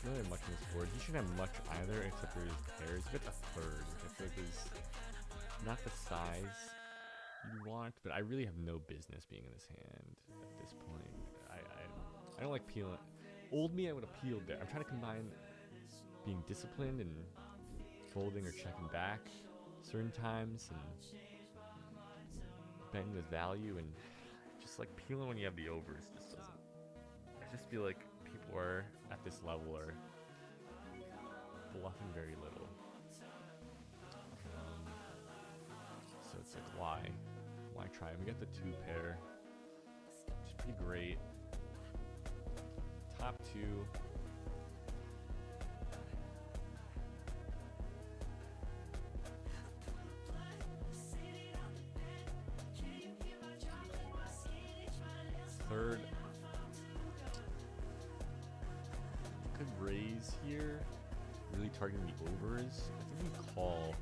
He doesn't have much on this board. He shouldn't have much either, except for his pairs. He gets a third, which I feel like is not the size you want, but I really have no business being in his hand at this point. I don't like peeling. Old me, I would have peeled there. I'm trying to combine being disciplined and folding or checking back certain times and betting with value, and just like peeling when you have the overs just doesn't. I just feel like people are at this level are bluffing very little. So it's like why try? We got the 2 pair, which is pretty great. Top 2. Third. Could raise here. Really targeting the overs. I think we call.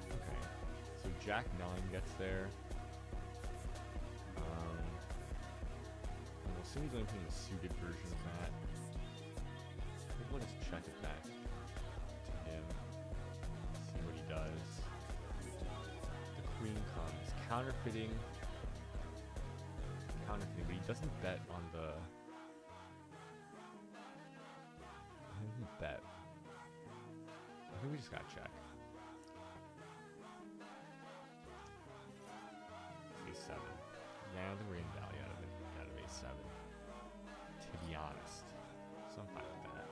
Okay. So Jack 9 gets there. I'm assuming he's only playing a suited version of that. I think we'll just check it back to him. See what he does. The queen comes. Counterfeiting, but he doesn't bet on the... I didn't bet. I think we just gotta check. A7. Yeah, I don't think we're getting value out of A7. To be honest. So I'm fine with that.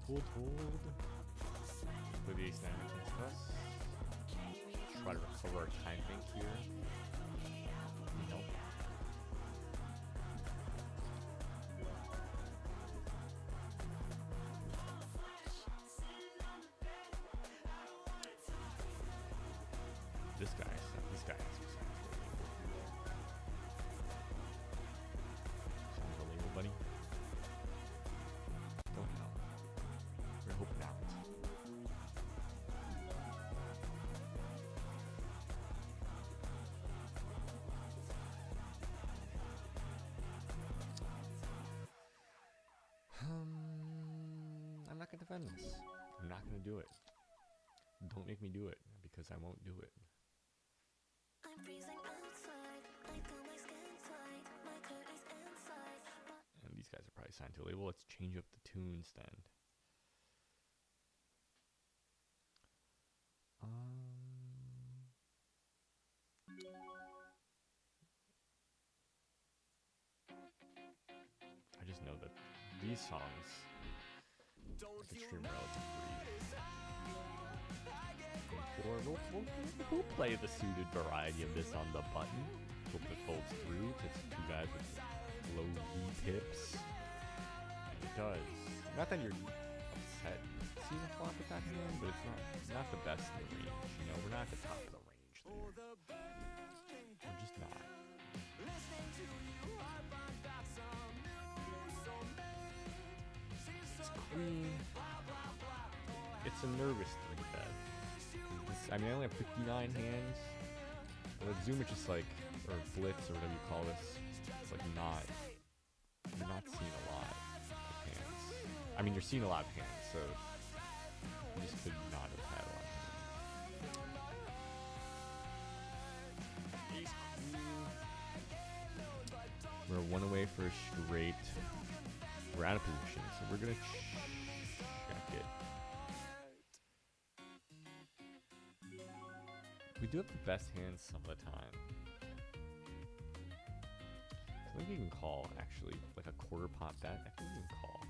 Hold. Play the ace 9 against us. Try to recover our time bank here. Nope. This guy has some sounds relatable, buddy. Don't know. We hope not. I'm not gonna defend this. I'm not gonna do it. Don't make me do it, because I won't do it. I'm freezing outside. I feel my skin tight. My coat is inside. And these guys are probably signed to a label. Let's change up the tunes then. I just know that these songs, like Extreme Relative we'll play the suited variety of this on the button. Hope it folds through. It's two guys with low V pips. And it does. Not that you're upset seeing a flop with that hand, but it's not the best in the range. You know, we're not at the top of the range there. We're just not. It's queen. It's a nervous 3-bet. I mean, I only have 59 hands. But Zoom is just like, or Blitz or whatever you call this. It's like you're not seeing a lot of hands. I mean, you're seeing a lot of hands, so you just could not have had a lot of hands. We're one away for a straight. We're out of position, so we're gonna check it. We do have the best hands some of the time. I think you can call, actually, like a quarter pot bet. I think you can call.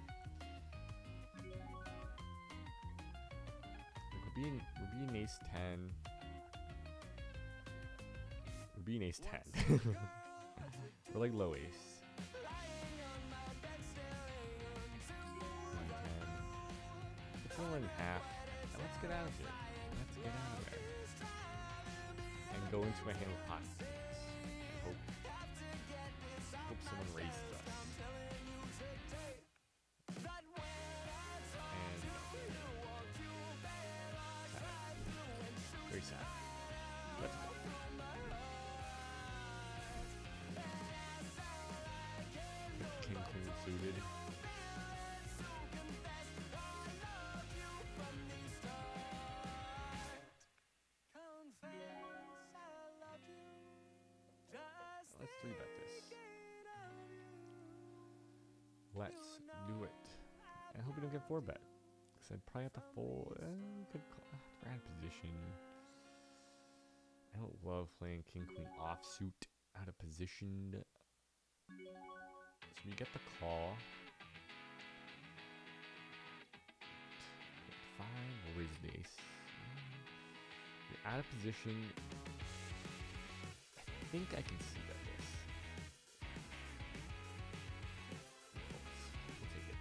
Like we're being ace 10. We're being ace 10. We're like low ace. 110. It's only in half. Now let's get out of it. Let's get out of there. And go into my hand with hot stakes. Hope someone raises us. And sad. Very sad. Let's go. King queen suited. Let's 3-bet this. Let's do it. I hope we don't get 4-bet. Because I'd probably have to fold. Could call. We're out of position. I don't love playing king queen offsuit out of position. So we get the call. Fine. We'll raise the ace. You're out of position. I think I can see that this. We'll take it.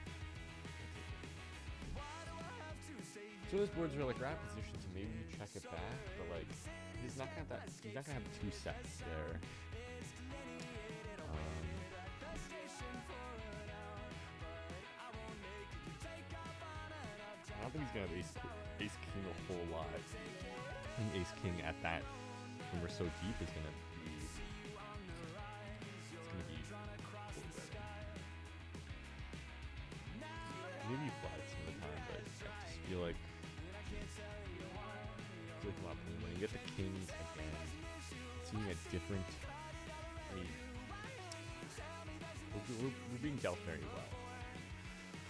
So those boards are like we're out of position, so maybe we check it back, but like he's not gonna have 2 sets there. I don't think he's gonna have ace king a whole lot. I think ace king at that, when we're so deep, is gonna be. It's gonna be. Maybe you fly some of the time, but I just feel like. When you get the kings again, seeing a different. I mean, we're being dealt very well.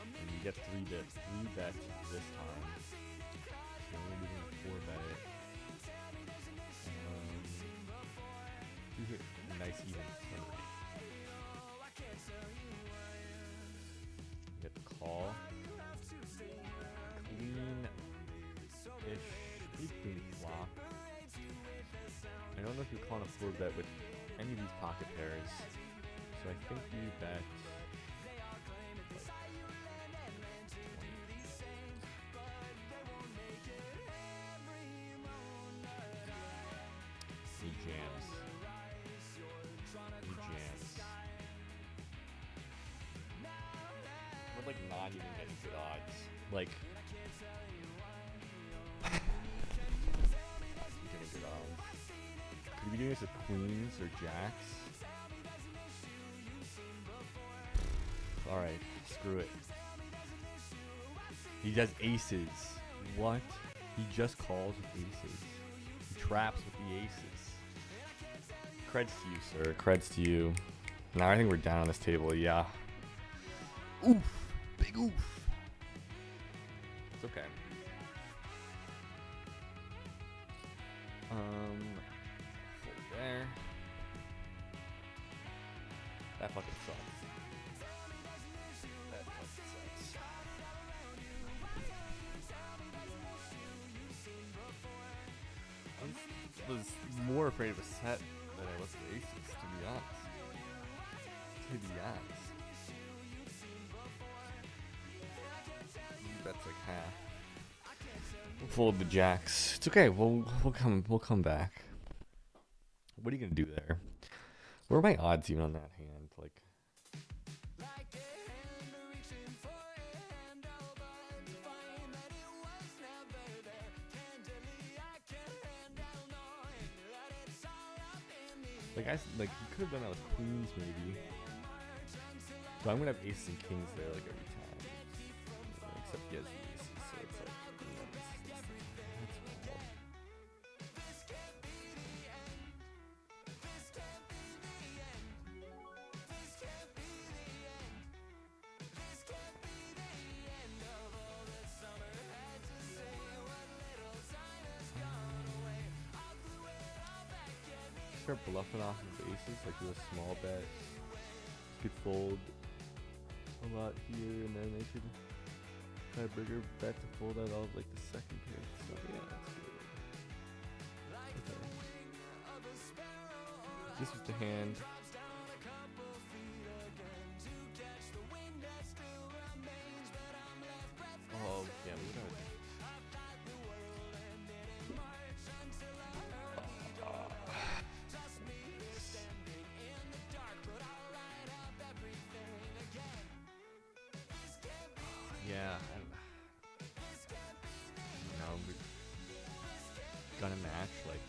And you get 3-bet this time. So you're only doing 4-bet it. You hit nice even 30. Get the call. like you're calling a four bet with any of these pocket pairs. So I think you bet. He jams. He jams. We're like not even getting good odds. Like. Getting good odds. Could we be doing this with queens or jacks? Alright, screw it. He does aces. What? He just calls with aces. He traps with the aces. Creds to you, sir. Creds to you. Now I think we're down on this table, yeah. Oof. Big oof. It's okay. Fold there. That fucking sucks. That fucking sucks. I was more afraid of a set than I was of aces, to be honest. To be honest. That's like half. We'll fold the jacks. It's okay. We'll come back. What are you gonna do there? What are my odds even on that hand? Like. Like he could have done that with queens maybe. But I'm gonna have aces and kings there like every time. Except he has the aces, so it's like, you know, that's all. Start bluffing off of the aces, like do a small bet. Could fold a lot here, and then they could try a bigger bet to fold out all of like the second pair. So yeah, that's good. Okay. This is the hand. Oh yeah, we got. Yeah, we're gonna match like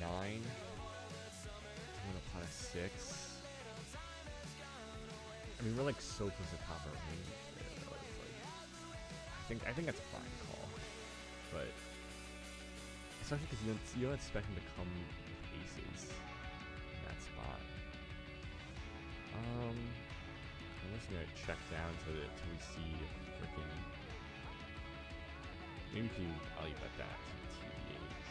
9. I'm gonna pot a 6. I mean, we're like so close to the top of our range there, though. Like, I think that's a fine call, but especially because you don't expect him to come with aces in that spot. I'm just gonna check down till we see freaking. Maybe if you value bet that TBH.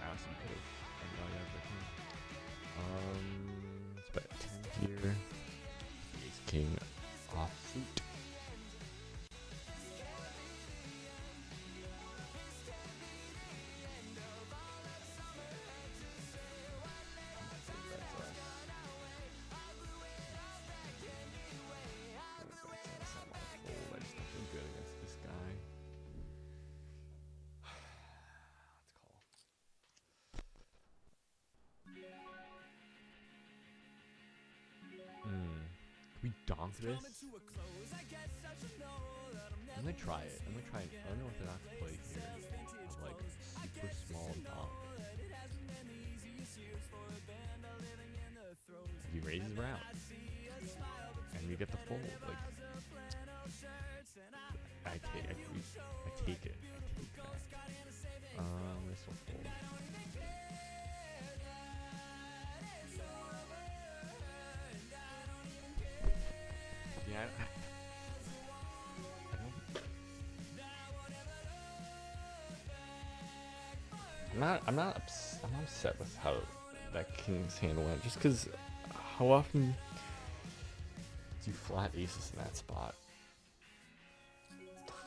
I also could have value everything. Let's bet 10 here. Ace king off suit. We donk this? I'm gonna try it. I'm gonna try an unorthodox play here of like super small donk. If he raises, we're out. And we get the fold. Like, I take it. I take that. This will fold. Yeah, I'm not upset with how that king's hand went, just because how often do you flat aces in that spot?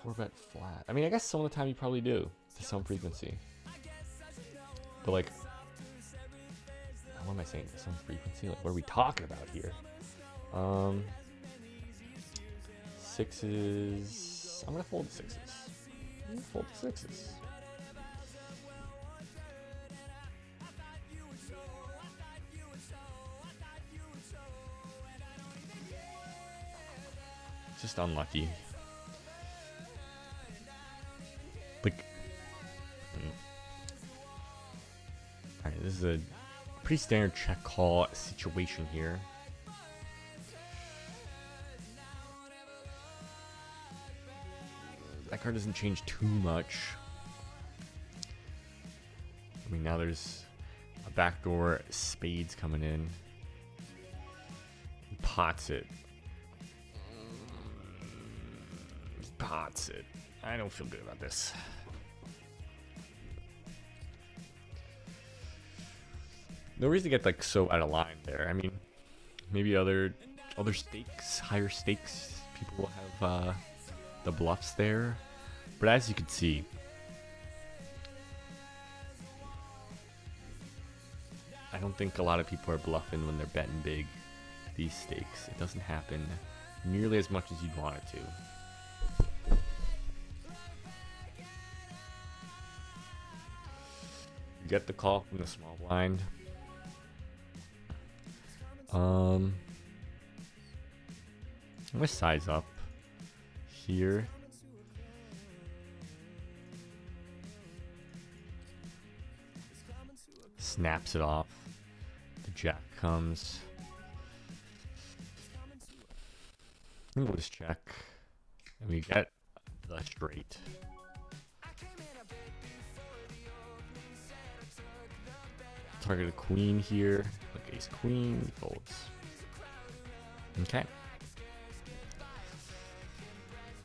4-bet flat. I mean, I guess some of the time you probably do to some frequency. But like, what am I saying? Some frequency? Like, what are we talking about here? Sixes. I'm gonna fold the sixes. I'm gonna fold the sixes. Just unlucky. Like, alright, this is a pretty standard check call situation here. That card doesn't change too much. I mean, now there's a backdoor spades coming in. He pots it. He pots it. I don't feel good about this. No reason to get like so out of line there. I mean, maybe other stakes, higher stakes, people will have the bluffs there. But as you can see, I don't think a lot of people are bluffing when they're betting big these stakes. It doesn't happen nearly as much as you'd want it to. You get the call from the small blind. I'm gonna size up here. Snaps it off. The jack comes. And we'll just check. And we get the straight. Target a queen here. Look, ace queen folds. Okay.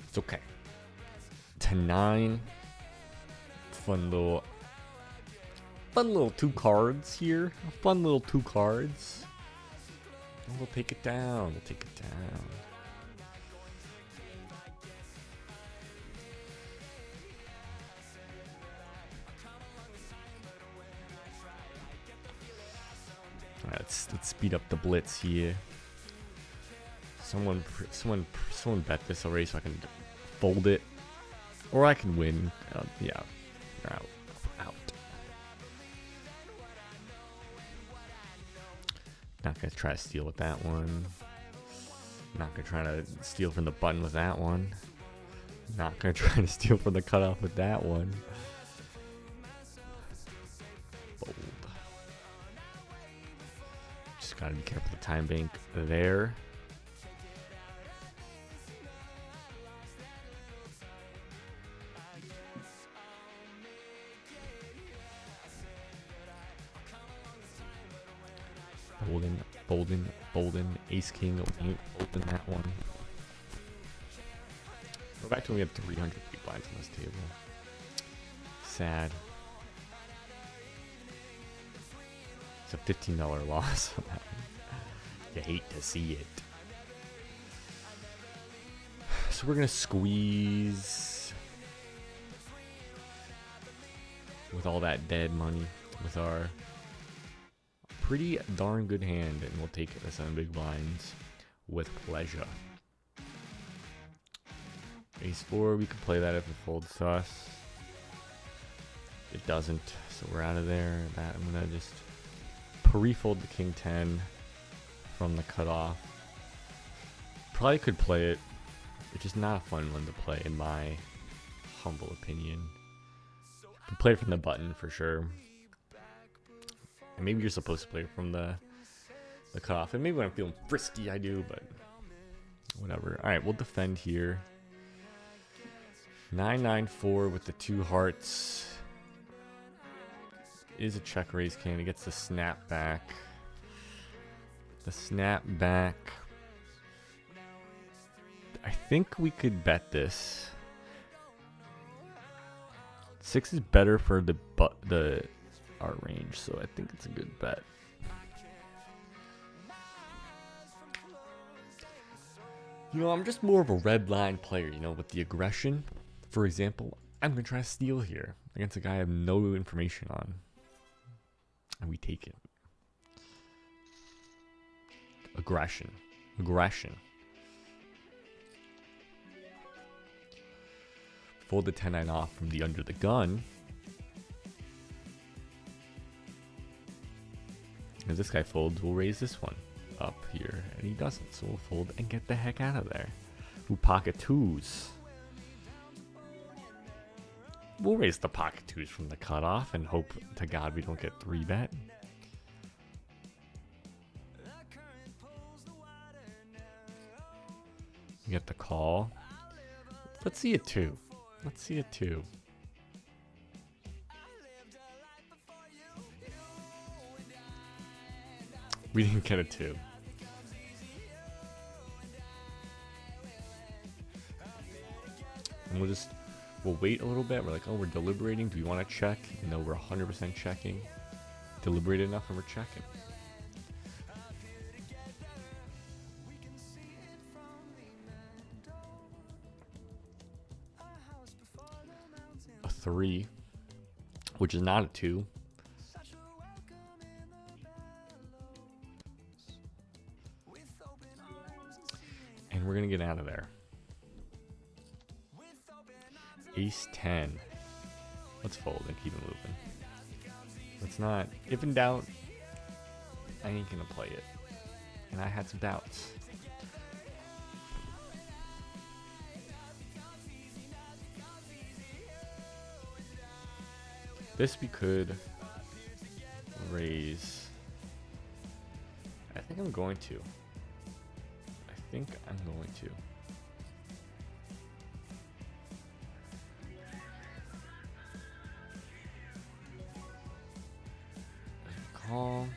It's okay. 10-9. Fun little two cards here. Fun little two cards. And we'll take it down. We'll take it down. Alright, let's speed up the blitz here. Someone bet this already, so I can fold it, or I can win. Yeah, you're out. Not gonna try to steal with that one. Not gonna try to steal from the button with that one. Not gonna try to steal from the cutoff with that one. Fold. Just gotta be careful of the time bank there. Bolden, ace king, open that one. Go back to when we had 300 big blinds on this table. Sad. It's a $15 loss on that one. You hate to see it. So we're gonna squeeze with all that dead money with our pretty darn good hand, and we'll take the 7 big blinds with pleasure. Ace 4, we could play that if it folds to us. It doesn't, so we're out of there. That I'm gonna just pre-fold the king 10 from the cutoff. Probably could play it. It's just not a fun one to play, in my humble opinion. Could play it from the button for sure. And maybe you're supposed to play it from the cutoff. And maybe when I'm feeling frisky, I do, but whatever. All right, we'll defend here. 9-9-4 with the 2 hearts. Is a check raise king. It gets the snap back. The snap back. I think we could bet this. 6 is better for our range, so I think it's a good bet. You know, I'm just more of a red line player, you know, with the aggression. For example, I'm going to try to steal here against a guy I have no information on. And we take it. Aggression. Aggression. Fold the 10-9 off from the under the gun. If this guy folds, we'll raise this one up here. And he doesn't, so we'll fold and get the heck out of there. Ooh, pocket twos. We'll raise the pocket twos from the cutoff and hope to God we don't get 3-bet. We get the call. Let's see a 2. Let's see a 2. We didn't get a 2. And we'll wait a little bit. We're like, oh, we're deliberating. Do we want to check? No, we're 100% checking. Deliberate enough and we're checking. A 3, which is not a 2. And we're going to get out of there. Ace 10. Let's fold and keep it moving. Let's not. If in doubt, I ain't going to play it. And I had some doubts. This we could raise. I think I'm going to. Call.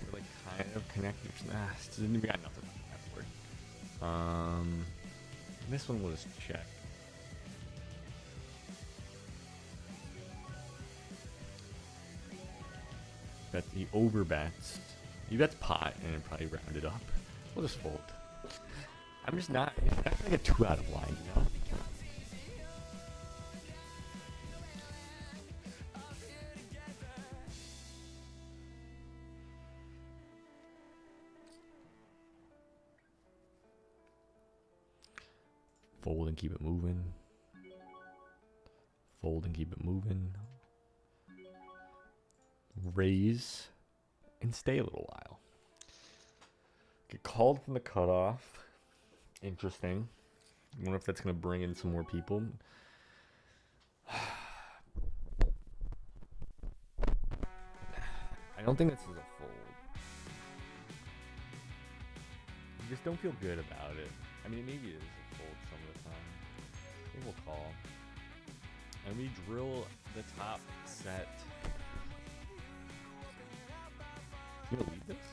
We're like kind of connected. We got nothing afterward. This one we'll just check. Bet he overbets. He bets pot and then probably round it up. We'll just fold. I'm just not. That's like a 2 out of line, you know? Fold and keep it moving. Fold and keep it moving. Raise and stay a little while. Get called from the cutoff. Interesting. I wonder if that's going to bring in some more people. I don't think this is a fold. I just don't feel good about it. I mean, maybe it is a fold some of the time. I think we'll call. And we drill the top set. You gonna leave this?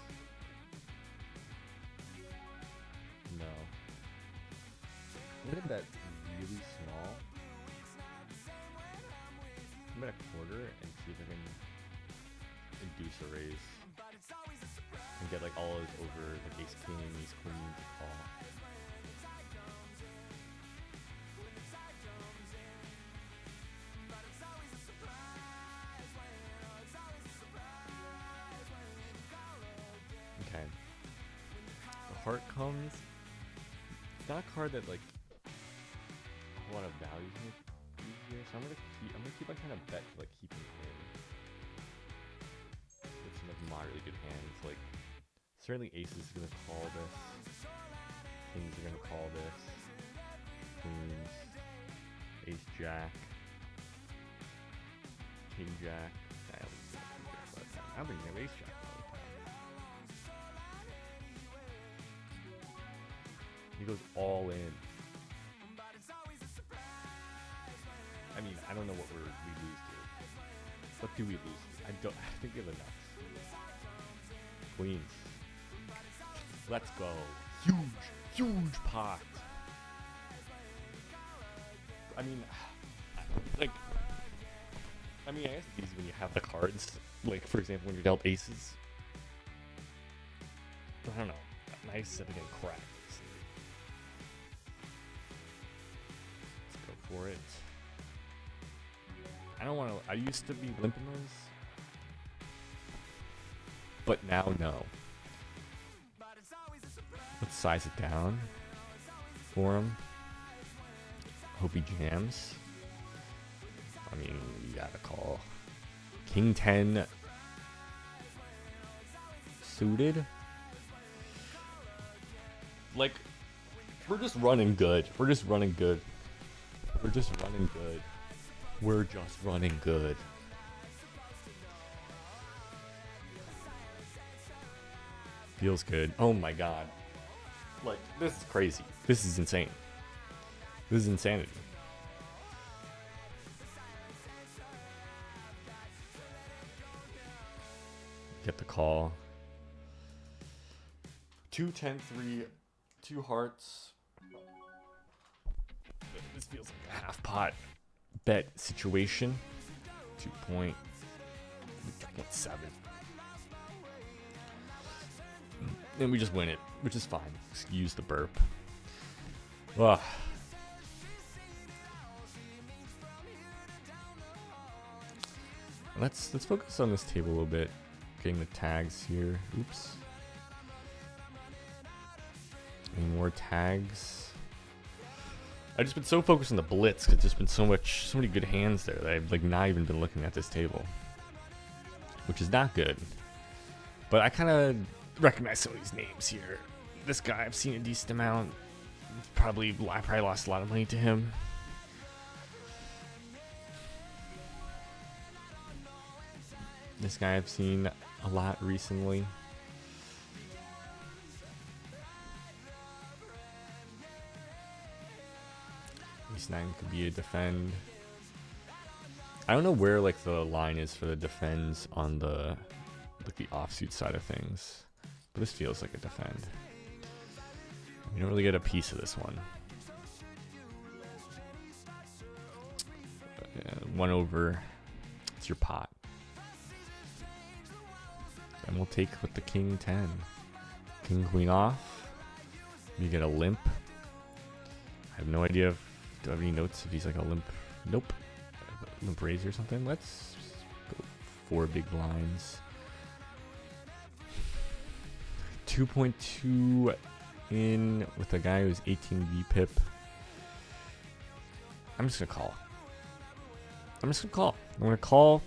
No. I'm gonna bet really small. I'm gonna quarter and see if I can induce a raise. And get like all is over like ace king, ace queen to call. Okay. The heart comes. It's not a card that like a lot of value here, so I'm gonna keep on trying to bet to like keep him in. With some like moderately good hands. Like certainly aces is gonna call this. Kings are gonna call this. Queens. Ace jack. King jack. I don't think you have ace jack. He goes all in. I mean, I don't know what we lose to. What do we lose to? I think we have enough. Queens. Let's go. Huge pot. I mean, I guess it's easy when you have the cards. Like, for example, when you're dealt aces. I don't know. Nice if it can crack. Let's go for it. I don't want to. I used to be limping those, but now no. Let's size it down for him. Hope he jams. I mean, you gotta call. King 10 suited. Like, we're just running good. We're just running good. We're just running good. We're just running good. Feels good. Oh my god. Like, this is crazy. This is insane. This is insanity. Get the call. 2-10-3, 2 hearts. This feels like a half pot bet situation. 2.7. And we just win it, which is fine. Excuse the burp. Ugh. Let's focus on this table a little bit. Getting the tags here. Oops. Any more tags? I've just been so focused on the blitz because there's been so many good hands there that I've like not even been looking at this table, which is not good. But I kind of recognize some of these names here. This guy I've seen a decent amount. I probably lost a lot of money to him. This guy I've seen a lot recently. Ace 9 could be a defend. I don't know where like the line is for the defends on the offsuit side of things, but this feels like a defend. You don't really get a piece of this one. 1 over. It's your pot. And we'll take with the king 10. King queen off. You get a limp. I have no idea if do I have any notes if he's like a limp. Nope. Limp raise or something. Let's go 4 big blinds. 2.2 in with a guy who's 18 VPIP. I'm just gonna call. I'm gonna call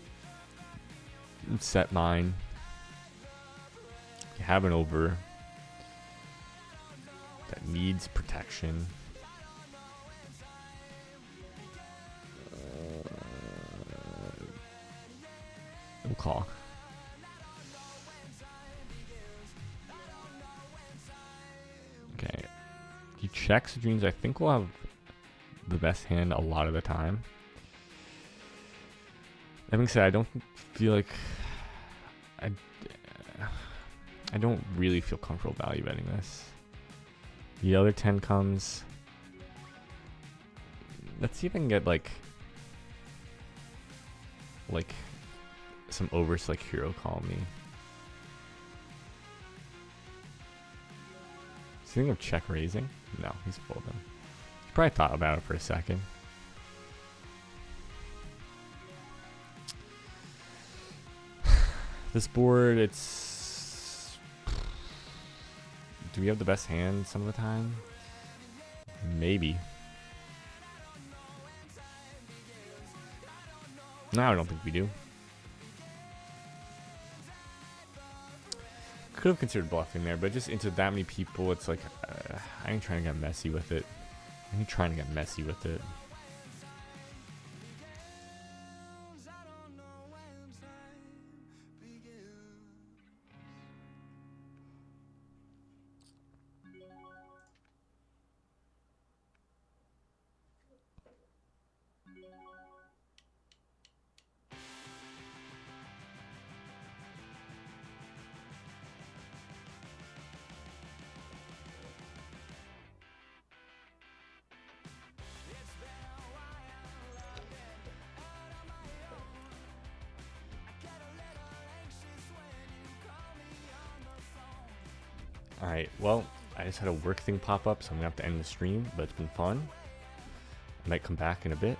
and set mine. You have an over that needs protection. We'll call. Okay. He checks dreams. I think we'll have the best hand a lot of the time. That being said, I don't feel like I don't really feel comfortable value betting this. The other 10 comes. Let's see if I can get like some overs like hero call me. Is he thinking of check raising? No, he's folding. He probably thought about it for a second. This board, it's... Do we have the best hand some of the time? Maybe. No, I don't think we do. Could have considered bluffing there, but just into that many people, it's like, I ain't trying to get messy with it. Alright, well, I just had a work thing pop up, so I'm going to have to end the stream, but it's been fun. I might come back in a bit.